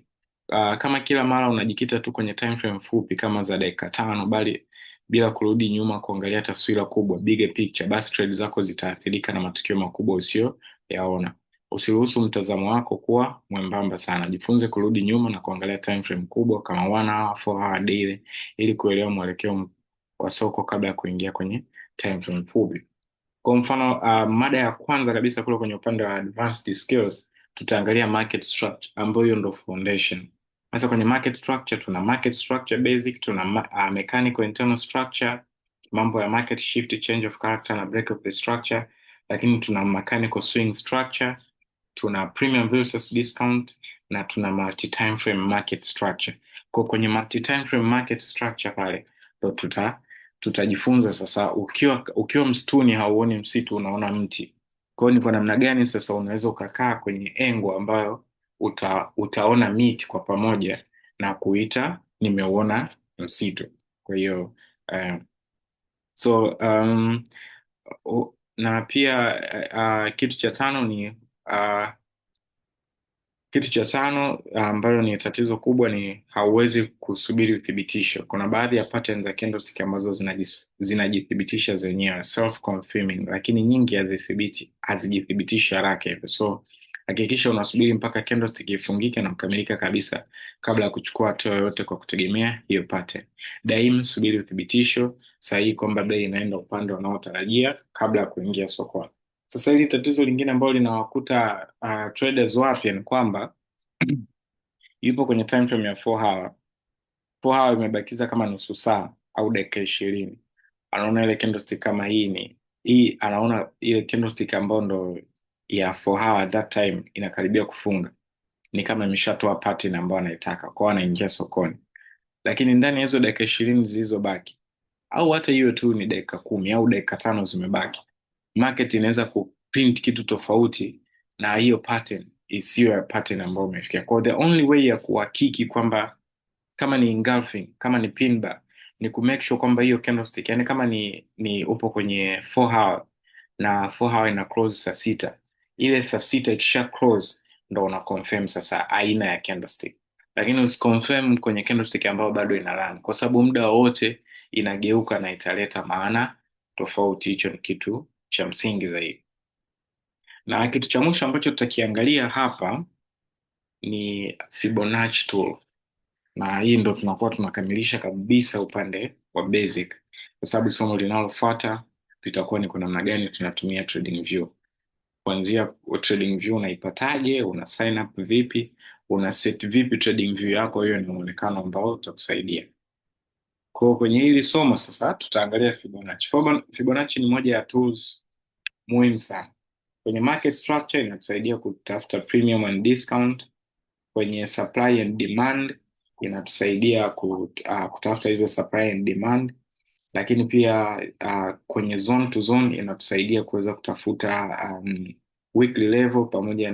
Kama kila mara unajikita tu kwenye time frame fupi kama za dakika 5 bali bila kurudi nyuma kuangalia taswira kubwa, bigger picture, basi trade zako zitaathirika na matukio makubwa usiyoyaona. Usiruhusu mtazamo wako kuwa mwembamba sana. Jifunze kurudi nyuma na kuangalia time frame kubwa kama 1 hour, 4 hour daily ili kuelewa mwelekeo wa soko kabla ya kuingia kwenye time frame fupi. Kwa mfano, mada ya kwanza kabisa kule kwenye upande wa advanced skills, tutaangalia market structure ambayo ndo foundation. Sasa kwenye market structure tuna market structure basic, tuna mechanical internal structure, mambo ya market shift, change of character na break of the structure. Lakini tuna mechanical swing structure, tuna premium versus discount, na tuna multi time frame market structure. Kwa kwenye multi time frame market structure pale ndo tutajifunza sasa, ukiwa msituni hauoni msitu, unaona mti. Kwa hiyo ni kwa namna gani sasa unaweza ukakaa kwenye engo ambayo utaona miti kwa pamoja na kuita nimeuona msitu. Kwa hiyo na pia kitu cha tano ni ambayo ni tatizo kubwa ni hauwezi kusubiri uthibitisho. Kuna baadhi ya patterns za candlestick ambazo zinajithibitisha zenyewe, self confirming, lakini nyingi hazijithibitishi haraka hivyo. So hakikisha unasubiri mpaka candlestick ifungike na kukamilika kabisa kabla ya kuchukua hatua yoyote kwa kutegemea hiyo pattern. Daima subiri uthibitisho sahihi kwamba bei inaenda upande unaotarajia kabla ya kuingia sokoni. Sasa hili tatizo lingine ambalo linawakuta traders wapya ni kwamba yupo kwenye time frame ya 4 hour. 4 hour imebakiza kama nusu saa au dakika 20. Anaona ile candlestick kama hii anaona ile candlestick ambayo ndo ya 4 hour that time inakaribia kufunga, ni kama imeshatoa pattern ambayo anaitaka, kwa anaingia sokoni. Lakini ndani ya hizo dakika 20 zilizobaki au hata hiyo tu ni dakika 10 au dakika 5 zimebaki, market inaweza kuprint kitu tofauti na hiyo pattern isiyo ya pattern ambayo umefikia. Kwa hiyo the only way ya kuhakiki kwamba kama ni engulfing, kama ni pin bar, ni ku make sure kwamba hiyo candlestick, yani kama ni upo kwenye 4 hour na 4 hour ina close saa sita, ile saa sita ikisha close ndo una confirm sasa aina ya candlestick, lakini usiconfirm kwenye candlestick ambayo bado ina run, kwa sababu muda wowote inageuka na italeta maana tofauti. Hicho ni kitu cha msingi zaidi, na kitu cha mwisho ambacho tutakiangalia hapa ni Fibonacci tool, na hii ndo tunakuwa tunakamilisha kabisa upande wa basic, kwa sababu somo linalofuata litakuwa ni kwa namna gani tunatumia trading view. Kuanzia trading view unaipataje, una sign up vipi, una set vipi trading view yako hiyo ni muonekano ambao utakusaidia. Kwa hiyo kwenye hili somo sasa tutaangalia Fibonacci. Fibonacci ni moja ya tools muhimu sana kwenye market structure, inatusaidia kutafuta premium and discount. Kwenye supply and demand inatusaidia kutafuta hizo supply and demand, lakini pia kwenye zone to zone inatusaidia kuweza kutafuta weekly level pamoja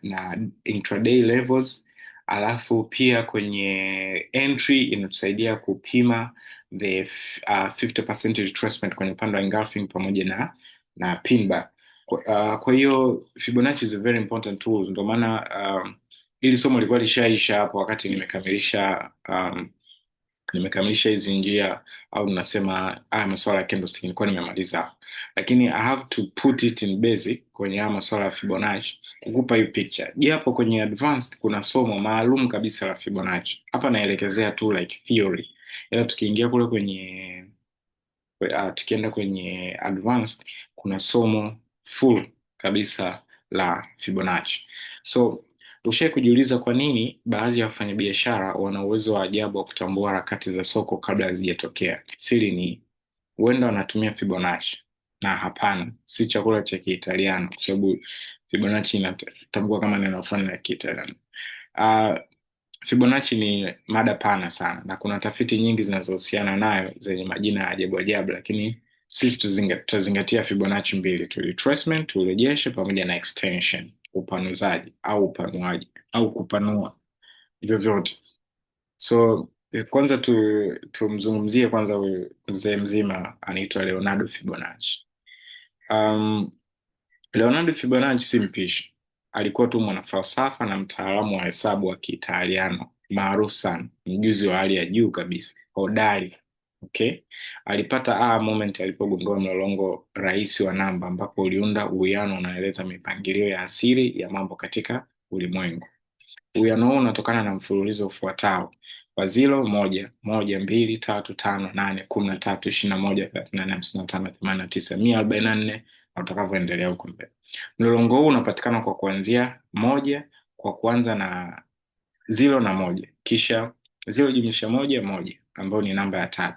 na intraday levels. Alafu pia kwenye entry inatusaidia kupima the 50% retracement kwenye upande wa engulfing pamoja na pin bar. Kwa hiyo Fibonacci is a very important tool, ndio maana ili somo lilikuwa lishaisha hapo wakati nimekamilisha hizi njia, au nasema haya masuala ya candlestick nilikuwa nimemaliza, lakini I have to put it in basic kwenye haya masuala ya Fibonacci kukupa hii picture, japo kwenye advanced kuna somo maalum kabisa la Fibonacci. Hapa naelekezea tu like theory, ila tukiingia kule kwenye tukienda kwenye advanced kuna somo full kabisa la Fibonacci. So ushai kujiuliza kwa nini baadhi ya wafanyabiashara wana uwezo wa ajabu wa kutambua harakati za soko kabla hazijatokea? Siri ni huenda wanatumia Fibonacci, na hapana, si chakula cha Kiitaliano, kwa sababu Fibonacci inatambua kama neno fulani la Kiitaliano. Fibonacci ni mada pana sana na kuna tafiti nyingi zinazohusiana nayo zenye majina ya ajabu ajabu, lakini sisi tutazingatia Fibonacci mbili tu: retracement, urejesho, pamoja na extension, upanuzaji au upanuaji au kupanua, vyovyote. So kwanza tumzungumzie kwanza huyu mzee mzima anaitwa Leonardo Fibonacci. Leonardo Fibonacci si mpishi, alikuwa tu mwanafalsafa na mtaalamu wa hesabu wa Kiitaliano maarufu sana, mjuzi wa hali ya juu kabisa, hodari. Okay, alipata moment alipogundua mlolongo rahisi wa namba ambapo uliunda uwiano unaeleza mipangilio ya asili ya mambo katika ulimwengu. Uwiano huu unatokana na mfululizo ufuatao wa 0, 1, 1, 2, 3, 5, 8, 13, 21, 38, 55, 89, 144 na utakavyoendelea huko mbele. Mlolongo huu unapatikana kwa kuanzia moja, kwa kuanza na 0 na 1, kisha 0 jumlisha 1 1, ambayo ni namba ya 3,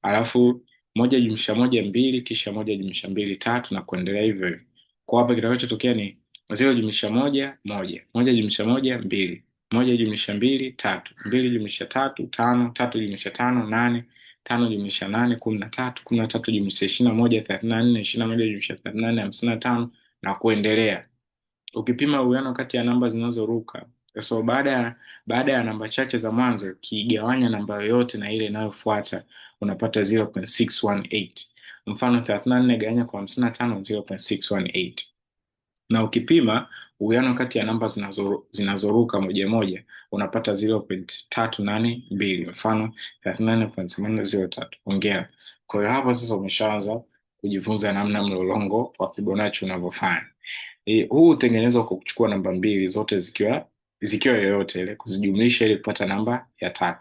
alafu 1 jumlisha 1 2, kisha 1 jumlisha 2 3, na kuendelea hivyo hivyo. Kwa hapa kitakachotokea ni 0 jumlisha 1 1, 1 jumlisha 1 2, 1 jumlisha 2 3, 2 jumlisha 3 5, 3 jumlisha 5 8, 5 jumlisha 8 13, 13 jumlisha 21 34, 21 jumlisha 38 55, na kuendelea. Ukipima uwiano kati ya namba zinazoruka, so baada ya namba chache za mwanzo, ukigawanya namba yoyote na ile inayofuata unapata 0.618. Mfano 34 gawanya kwa 55, 0.618. Na ukipima uwiano kati ya namba zinazoruka moja moja unapata 0.382. Mfano 38.803. Ongea. Kwa hiyo hapo sasa umeshaanza kujifunza namna mlolongo wa Fibonacci unavyofanya. Huu hutengenezwa kwa kuchukua namba mbili zote zikiwa yoyote ile, kuzijumlisha ili kupata namba ya 3,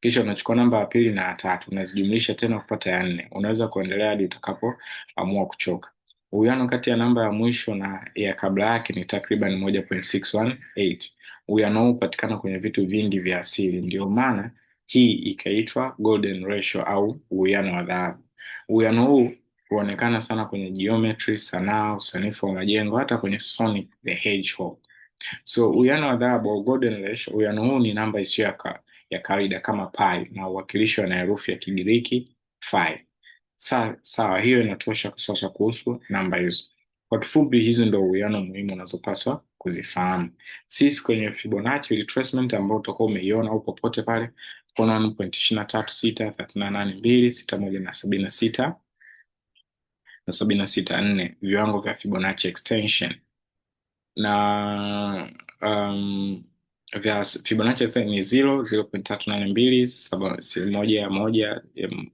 kisha unachukua namba ya pili na ya 3 unazijumlisha tena kupata ya 4. Unaweza kuendelea hadi utakapoamua kuchoka. Uwiano kati ya namba ya mwisho na ya kabla yake ni takriban 1.618. Uwiano huu hupatikana kwenye vitu vingi vya asili, ndio maana hii ikaitwa golden ratio au uwiano wa dhahabu. Uwiano huu huonekana sana kwenye geometry, sanaa, usanifu wa majengo, hata kwenye Sonic the Hedgehog. So uwiano wa dhahabu au golden ratio, uwiano huu ni namba isiyo ya kawaida kama pi na uwakilishwa na herufi ya Kigiriki phi. Sawa, hiyo inatosha sasa kuhusu namba hizo. Kwa kifupi, hizi ndo uwiano muhimu unazopaswa kuzifahamu. Sisi kwenye Fibonacci retracement ambao utakuwa umeiona au popote pale, kuna 1.236, 38.2, 61 na 76 na 76.4 viwango vya Fibonacci extension. Na vya Fibonacci extension ni 0, 0.382,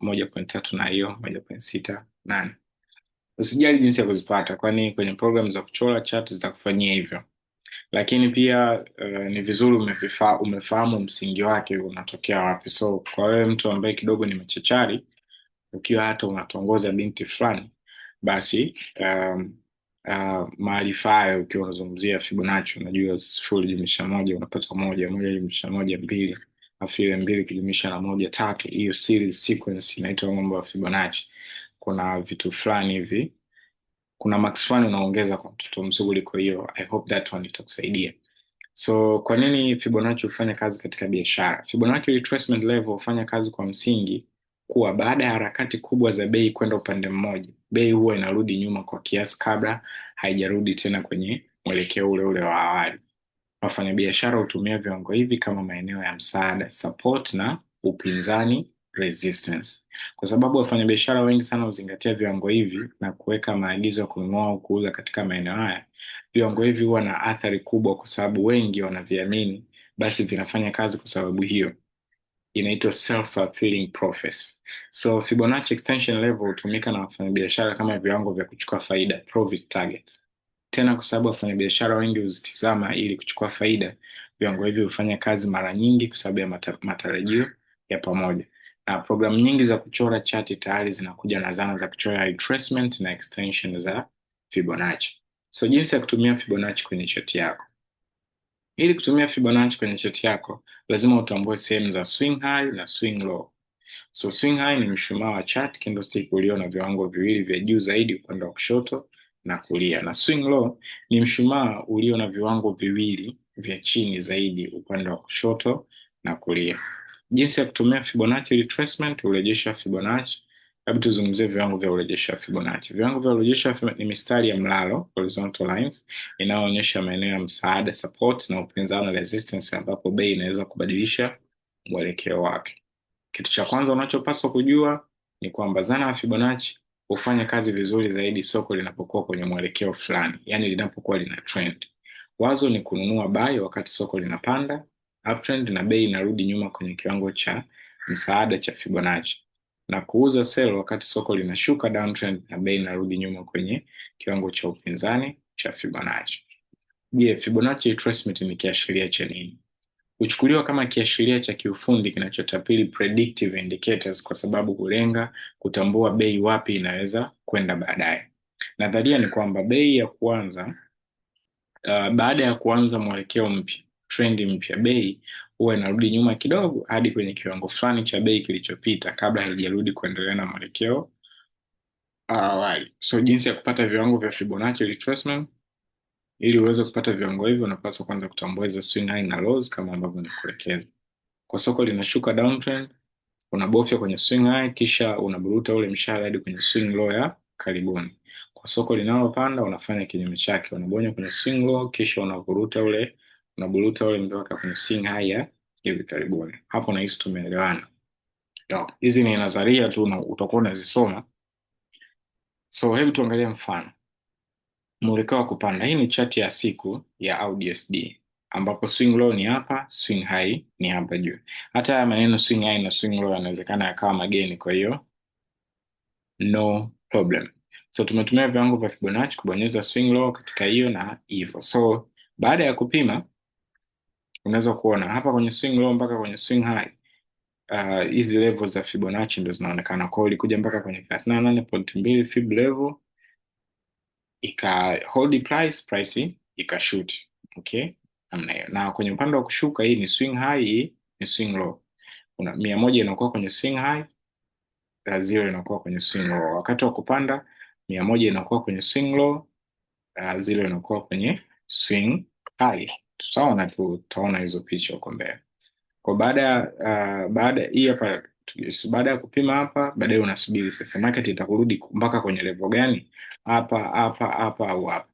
1.3 na hiyo 1.68. Usijali jinsi ya kuzipata, kwani kwenye program za kuchora chart zitakufanyia hivyo. Lakini pia ni vizuri umefahamu msingi wake unatokea wapi. So kwa wewe mtu ambaye kidogo ni machachari, ukiwa hata unatongoza binti fulani, basi maarifa hayo, ukiwa unazungumzia Fibonacci, unajua 0 jumlisha 1 unapata 1, 1 jumlisha 1 2, afu ile 2 kijumlisha na 1 3. Hiyo series sequence inaitwa mambo ya Fibonacci. Kuna vitu fulani hivi, kuna max fulani unaongeza kwa mtoto mzuri. Kwa hiyo I hope that one itakusaidia. So kwa nini Fibonacci hufanya kazi katika biashara? Fibonacci retracement level hufanya kazi kwa msingi kuwa baada ya harakati kubwa za bei kwenda upande mmoja, bei huwa inarudi nyuma kwa kiasi kabla haijarudi tena kwenye mwelekeo ule ule wa awali. Wafanyabiashara hutumia viwango hivi kama maeneo ya msaada support na upinzani resistance. Kwa sababu wafanyabiashara wengi sana huzingatia viwango hivi na kuweka maagizo ya kununua au kuuza katika maeneo haya, viwango hivi huwa na athari kubwa kwa sababu wengi wanaviamini, basi vinafanya kazi kwa sababu hiyo. Inaitwa self-fulfilling prophecy. So Fibonacci extension level hutumika na wafanyabiashara kama viwango vya kuchukua faida, profit targets. Tena kwa sababu wafanyabiashara wengi huzitizama ili kuchukua faida, viwango hivi hufanya kazi mara nyingi kwa sababu ya matarajio ya pamoja. Na programu nyingi za kuchora chati tayari zinakuja na zana za kuchora retracement na extension za Fibonacci. So jinsi ya kutumia Fibonacci kwenye chati yako. Ili kutumia Fibonacci kwenye chati yako, lazima utambue sehemu za swing high na swing low. So swing high ni mshumaa wa chart candlestick ulio na viwango viwili vya juu zaidi upande wa kushoto na kulia, na swing low ni mshumaa ulio na viwango viwili vya chini zaidi upande wa kushoto na kulia. Jinsi ya kutumia Fibonacci retracement, urejesho wa Fibonacci. Hebu tuzungumzie viwango vya urejesho wa Fibonacci. Viwango vya urejesho wa Fibonacci ni mistari ya mlalo, horizontal lines, inayoonyesha maeneo ya msaada support na upinzani resistance, ambapo bei inaweza kubadilisha mwelekeo wake. Kitu cha kwanza unachopaswa kujua ni kwamba zana ya Fibonacci hufanya kazi vizuri zaidi soko linapokuwa kwenye mwelekeo fulani, yani linapokuwa lina trend. Wazo ni kununua buy wakati soko linapanda uptrend na bei inarudi nyuma kwenye kiwango cha msaada cha Fibonacci, na kuuza sell wakati soko linashuka downtrend na bei inarudi nyuma kwenye kiwango cha upinzani cha Fibonacci. Je, Fibonacci retracement ni kiashiria cha nini? Huchukuliwa kama kiashiria cha kiufundi kinachotapili predictive indicators kwa sababu hulenga kutambua bei wapi inaweza kwenda baadaye. Nadharia ni kwamba bei ya kuanza baada ya kuanza mwelekeo mpya, trendi mpya, bei huwa inarudi nyuma kidogo hadi kwenye kiwango fulani cha bei kilichopita kabla haijarudi kuendelea na mwelekeo awali. So jinsi ya kupata viwango vya Fibonacci retracement. Ili uweze kupata viwango hivyo, unapaswa kwanza kutambua hizo swing high na lows kama ambavyo nikuelekeza. Kwa soko linashuka downtrend, unabofya kwenye swing high kisha unaburuta ule mshale hadi kwenye swing low ya karibuni. Kwa soko linalopanda unafanya kinyume chake, unabonya kwenye swing low kisha unaburuta ule mpaka kwenye swing high ya hivi karibuni. Hapo nahisi tumeelewana. Hizi ni nadharia tu na utakuwa unazisoma. So hebu tuangalie mfano. Mwelekeo wa kupanda. Hii ni chati ya siku ya AUD/USD ambapo swing low ni hapa, swing high ni hapa juu. Hata haya maneno swing high na swing low yanawezekana yakawa mageni, kwa hiyo no problem. So tumetumia viwango vya Fibonacci kubonyeza swing low katika hiyo na hivyo. So baada ya kupima unaweza kuona hapa kwenye swing low mpaka kwenye swing high, hizi level za Fibonacci ndio zinaonekana. Kwa hiyo ilikuja mpaka kwenye 38.2 fib level, ika hold price ikashoot. Okay, namna hiyo. Na kwenye upande wa kushuka, hii ni swing high, hii ni swing low. Kuna 100 inakuwa kwenye swing high, 0 inakuwa kwenye swing low. Wakati wa kupanda 100 inakuwa kwenye swing low, 0 inakuwa kwenye swing high. Tutaona hizo picha huko mbele. Kwa baada hii hapa, baada ya kupima hapa, baadaye unasubiri sasa market itakurudi mpaka kwenye level gani, hapa au hapa.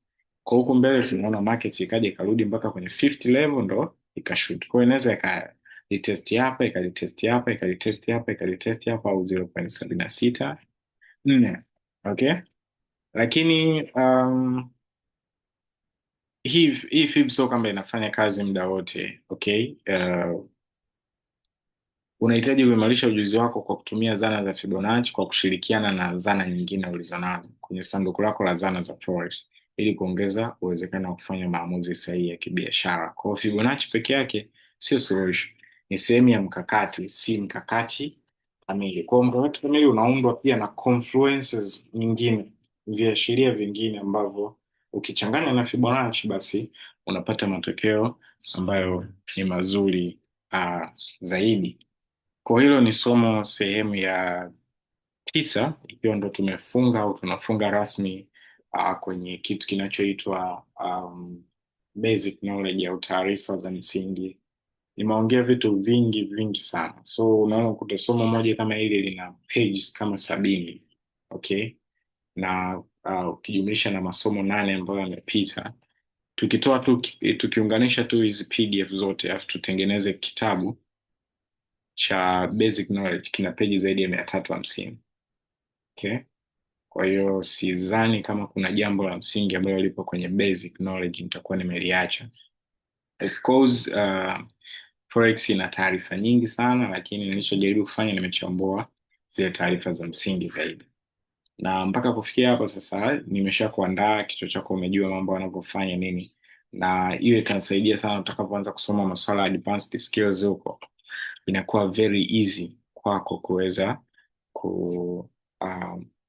Kwa huku mbele tunaona market ikaja ikarudi mpaka kwenye 50 level ndo ikashoot. Kwa hiyo inaweza ikalitesti hapa, ikalitesti hapa, ikalitesti hapa, ikalitesti hapa, au 0.76 4. Okay, lakini hii fib sio kwamba inafanya kazi muda wote. Okay, unahitaji kuimarisha ujuzi wako kwa kutumia zana za Fibonacci kwa kushirikiana na zana nyingine ulizonazo kwenye sanduku lako la zana za Forex ili kuongeza uwezekano wa kufanya maamuzi sahihi ya kibiashara. Kwa hiyo Fibonacci peke yake sio solution, ni sehemu ya mkakati, si mkakati kamili. Kwa hiyo mkakati kamili unaundwa pia na confluences nyingine, viashiria vingine ambavyo ukichanganya na Fibonacci basi unapata matokeo ambayo ni mazuri zaidi. Kwa hilo ni somo sehemu ya 9, ikiwa ndo tumefunga au tunafunga rasmi kwenye kitu kinachoitwa basic knowledge au taarifa za msingi. Nimeongea vitu vingi vingi sana, so unaona kuta somo moja kama hili lina pages kama 70. Okay, na ukijumlisha na masomo 8 ambayo yamepita, tukitoa tu tukiunganisha tu hizi PDF zote alafu tutengeneze kitabu cha basic knowledge kina peji zaidi ya 350. Okay, kwa hiyo sidhani kama kuna jambo la msingi ambalo lipo kwenye basic knowledge nitakuwa nimeliacha. Of course Forex ina taarifa nyingi sana, lakini nilichojaribu kufanya nimechambua zile taarifa za msingi zaidi, na mpaka kufikia hapo sasa nimesha kuandaa kichwa chako, umejua mambo yanavyofanya nini, na hiyo itanisaidia sana utakapoanza kusoma masuala ya advanced skills huko, inakuwa very easy kwako kuweza ku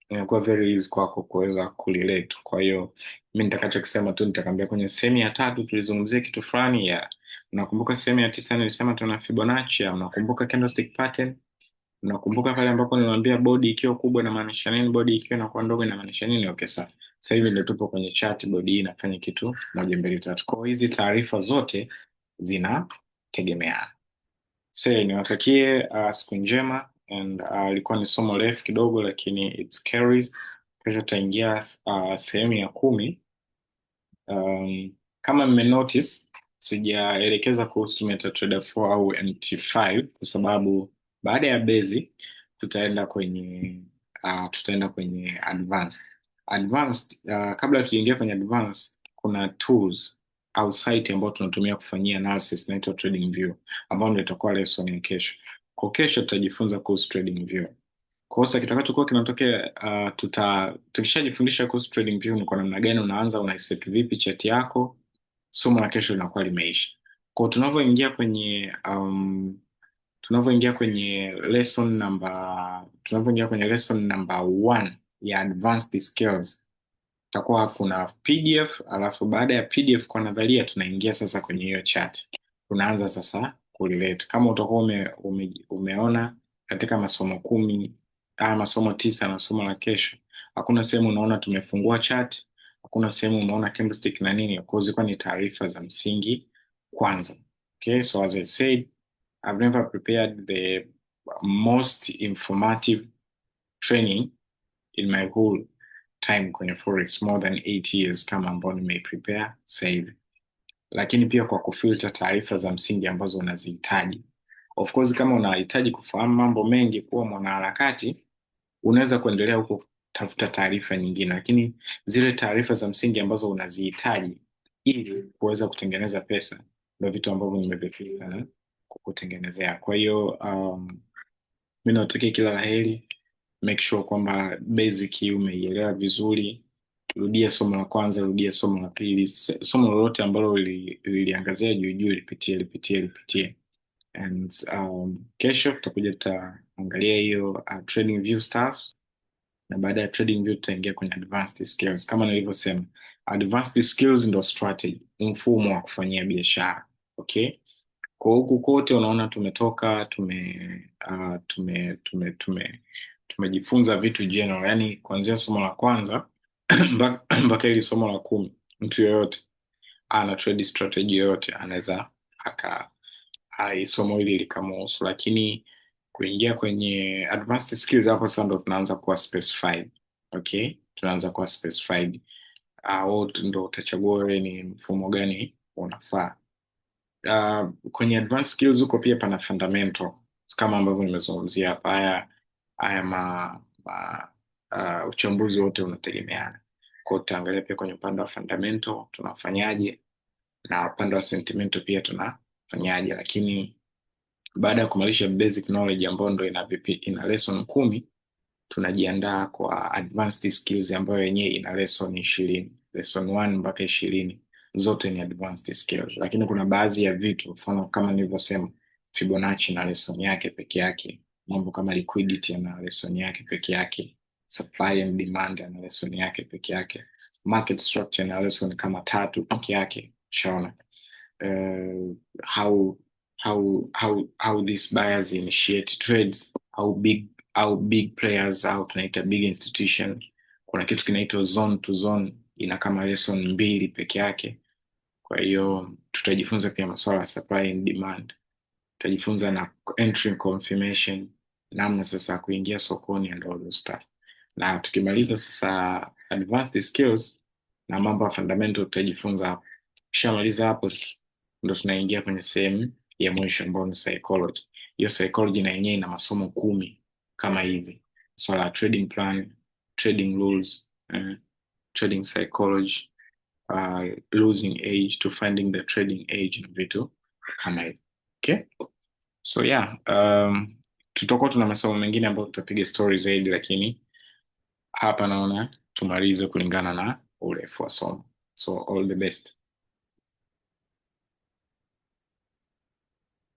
inakuwa very easy kwako kuweza kurelate. Kwa hiyo mi nitakachokisema tu nitakwambia kwenye sehemu ya 3 tulizungumzia kitu fulani ya, unakumbuka sehemu ya 9 nilisema tuna Fibonacci, unakumbuka candlestick pattern, unakumbuka pale ambapo niliwaambia bodi ikiwa kubwa inamaanisha nini, bodi ikiwa inakuwa ndogo inamaanisha nini. Okay, sasa hivi ndio tupo kwenye chart, bodi hii inafanya kitu 1 2 3. Kwa hiyo hizi taarifa zote zinategemeana. Sasa niwatakie siku njema, and ilikuwa ni somo refu kidogo lakini it's carries. Kesho tutaingia sehemu ya 10. Kama mme notice sijaelekeza kuhusu MetaTrader 4 au MT5 kwa sababu baada ya basic tutaenda kwenye advanced. Kabla tujaingia kwenye advanced, kuna tools au site ambayo tunatumia kufanyia analysis inaitwa TradingView, ambayo ndio itakuwa lesson ya kesho. Kwa kesho tutajifunza kuhusu TradingView. Kwa sasa kitakachokuwa kinatokea, tukishajifundisha kuhusu TradingView ni kwa namna gani unaanza, unaiset vipi chart yako, somo la kesho linakuwa limeisha. Kwa tunavyoingia kwenye lesson number 1 ya advanced skills, takuwa kuna PDF, alafu baada ya PDF kwa nadharia tunaingia sasa kwenye hiyo chart, tunaanza sasa kurelate. Kama utakuwa umeona katika masomo 10 masomo 9 na somo la kesho, hakuna sehemu unaona tumefungua chart, hakuna sehemu unaona candlestick na nini. Of course zilikuwa ni taarifa za msingi kwanza. Okay, so as I said, I've never prepared the most informative training in my whole time kwenye Forex, more than 8 years kama ambao nimeiprepare sasa hivi, lakini pia kwa kufilter taarifa za msingi ambazo unazihitaji. Of course kama unahitaji kufahamu mambo mengi, kuwa mwanaharakati, unaweza kuendelea huko tafuta taarifa nyingine, lakini zile taarifa za msingi ambazo unazihitaji ili kuweza kutengeneza pesa ndio vitu ambavyo nimevifilter na kukutengenezea. Kwa hiyo mimi nawatakia kila la heri. Make sure kwamba basic hii umeielewa vizuri. Rudia somo la kwanza, rudia somo la pili, somo lolote ambalo liliangazia juu juu lipitie. And kesho tutakuja tutaangalia hiyo trading view stuff, na baada ya trading view tutaingia kwenye advanced skills. Kama nilivyosema, advanced skills ndo strategy, mfumo wa kufanyia biashara. Okay, kwa huku kote unaona tumetoka tumejifunza vitu general, yani kuanzia somo la kwanza mpaka hili somo la 10. Mtu yoyote ana trade strategy yoyote anaweza somo hili likamuhusu, lakini kuingia kwenye advanced skills hapo sasa ndo tunaanza kuwa specified. Okay, tunaanza kuwa specified. Ndo utachagua wewe ni mfumo gani unafaa. Kwenye advanced skills huko pia pana fundamental kama ambavyo nimezungumzia hapa. Haya uchambuzi wote unategemeana. Kwa hiyo tutaangalia pia kwenye upande wa fundamental tunafanyaje, na upande wa sentimental pia tunafanyaje. Lakini baada ya kumalisha basic knowledge ambayo ndo ina lesson 10, tunajiandaa kwa advanced skills ambayo yenyewe ina lesson 20, lesson 1 mpaka 20 zote ni advanced skills. Lakini kuna baadhi ya vitu, mfano kama nilivyosema, Fibonacci na lesson yake peke yake, mambo kama liquidity na lesson yake peke yake, supply and demand na lesson yake peke yake, market structure na lesson kama 3 peke yake. Shaona how these buyers initiate trades, how big players au tunaita big institution. Kuna kitu kinaitwa zone to zone, ina kama lesson 2 peke yake. Kwa hiyo tutajifunza pia masuala ya supply and demand, tutajifunza na entry confirmation, namna sasa ya kuingia sokoni and all those stuff. Na tukimaliza sasa advanced skills na mambo ya fundamental tutajifunza hapo. Tukishamaliza hapo ndo tunaingia kwenye sehemu ya mwisho ambayo ni psychology. Hiyo psychology na yenyewe ina masomo 10 kama hivi: swala la trading plan, trading rules, trading psychology, losing age to finding the trading age na vitu kama hivi. Okay, so yeah, tutakuwa tuna masomo mengine ambayo tutapiga story zaidi, lakini hapa naona tumalize kulingana na urefu wa somo. So all the best.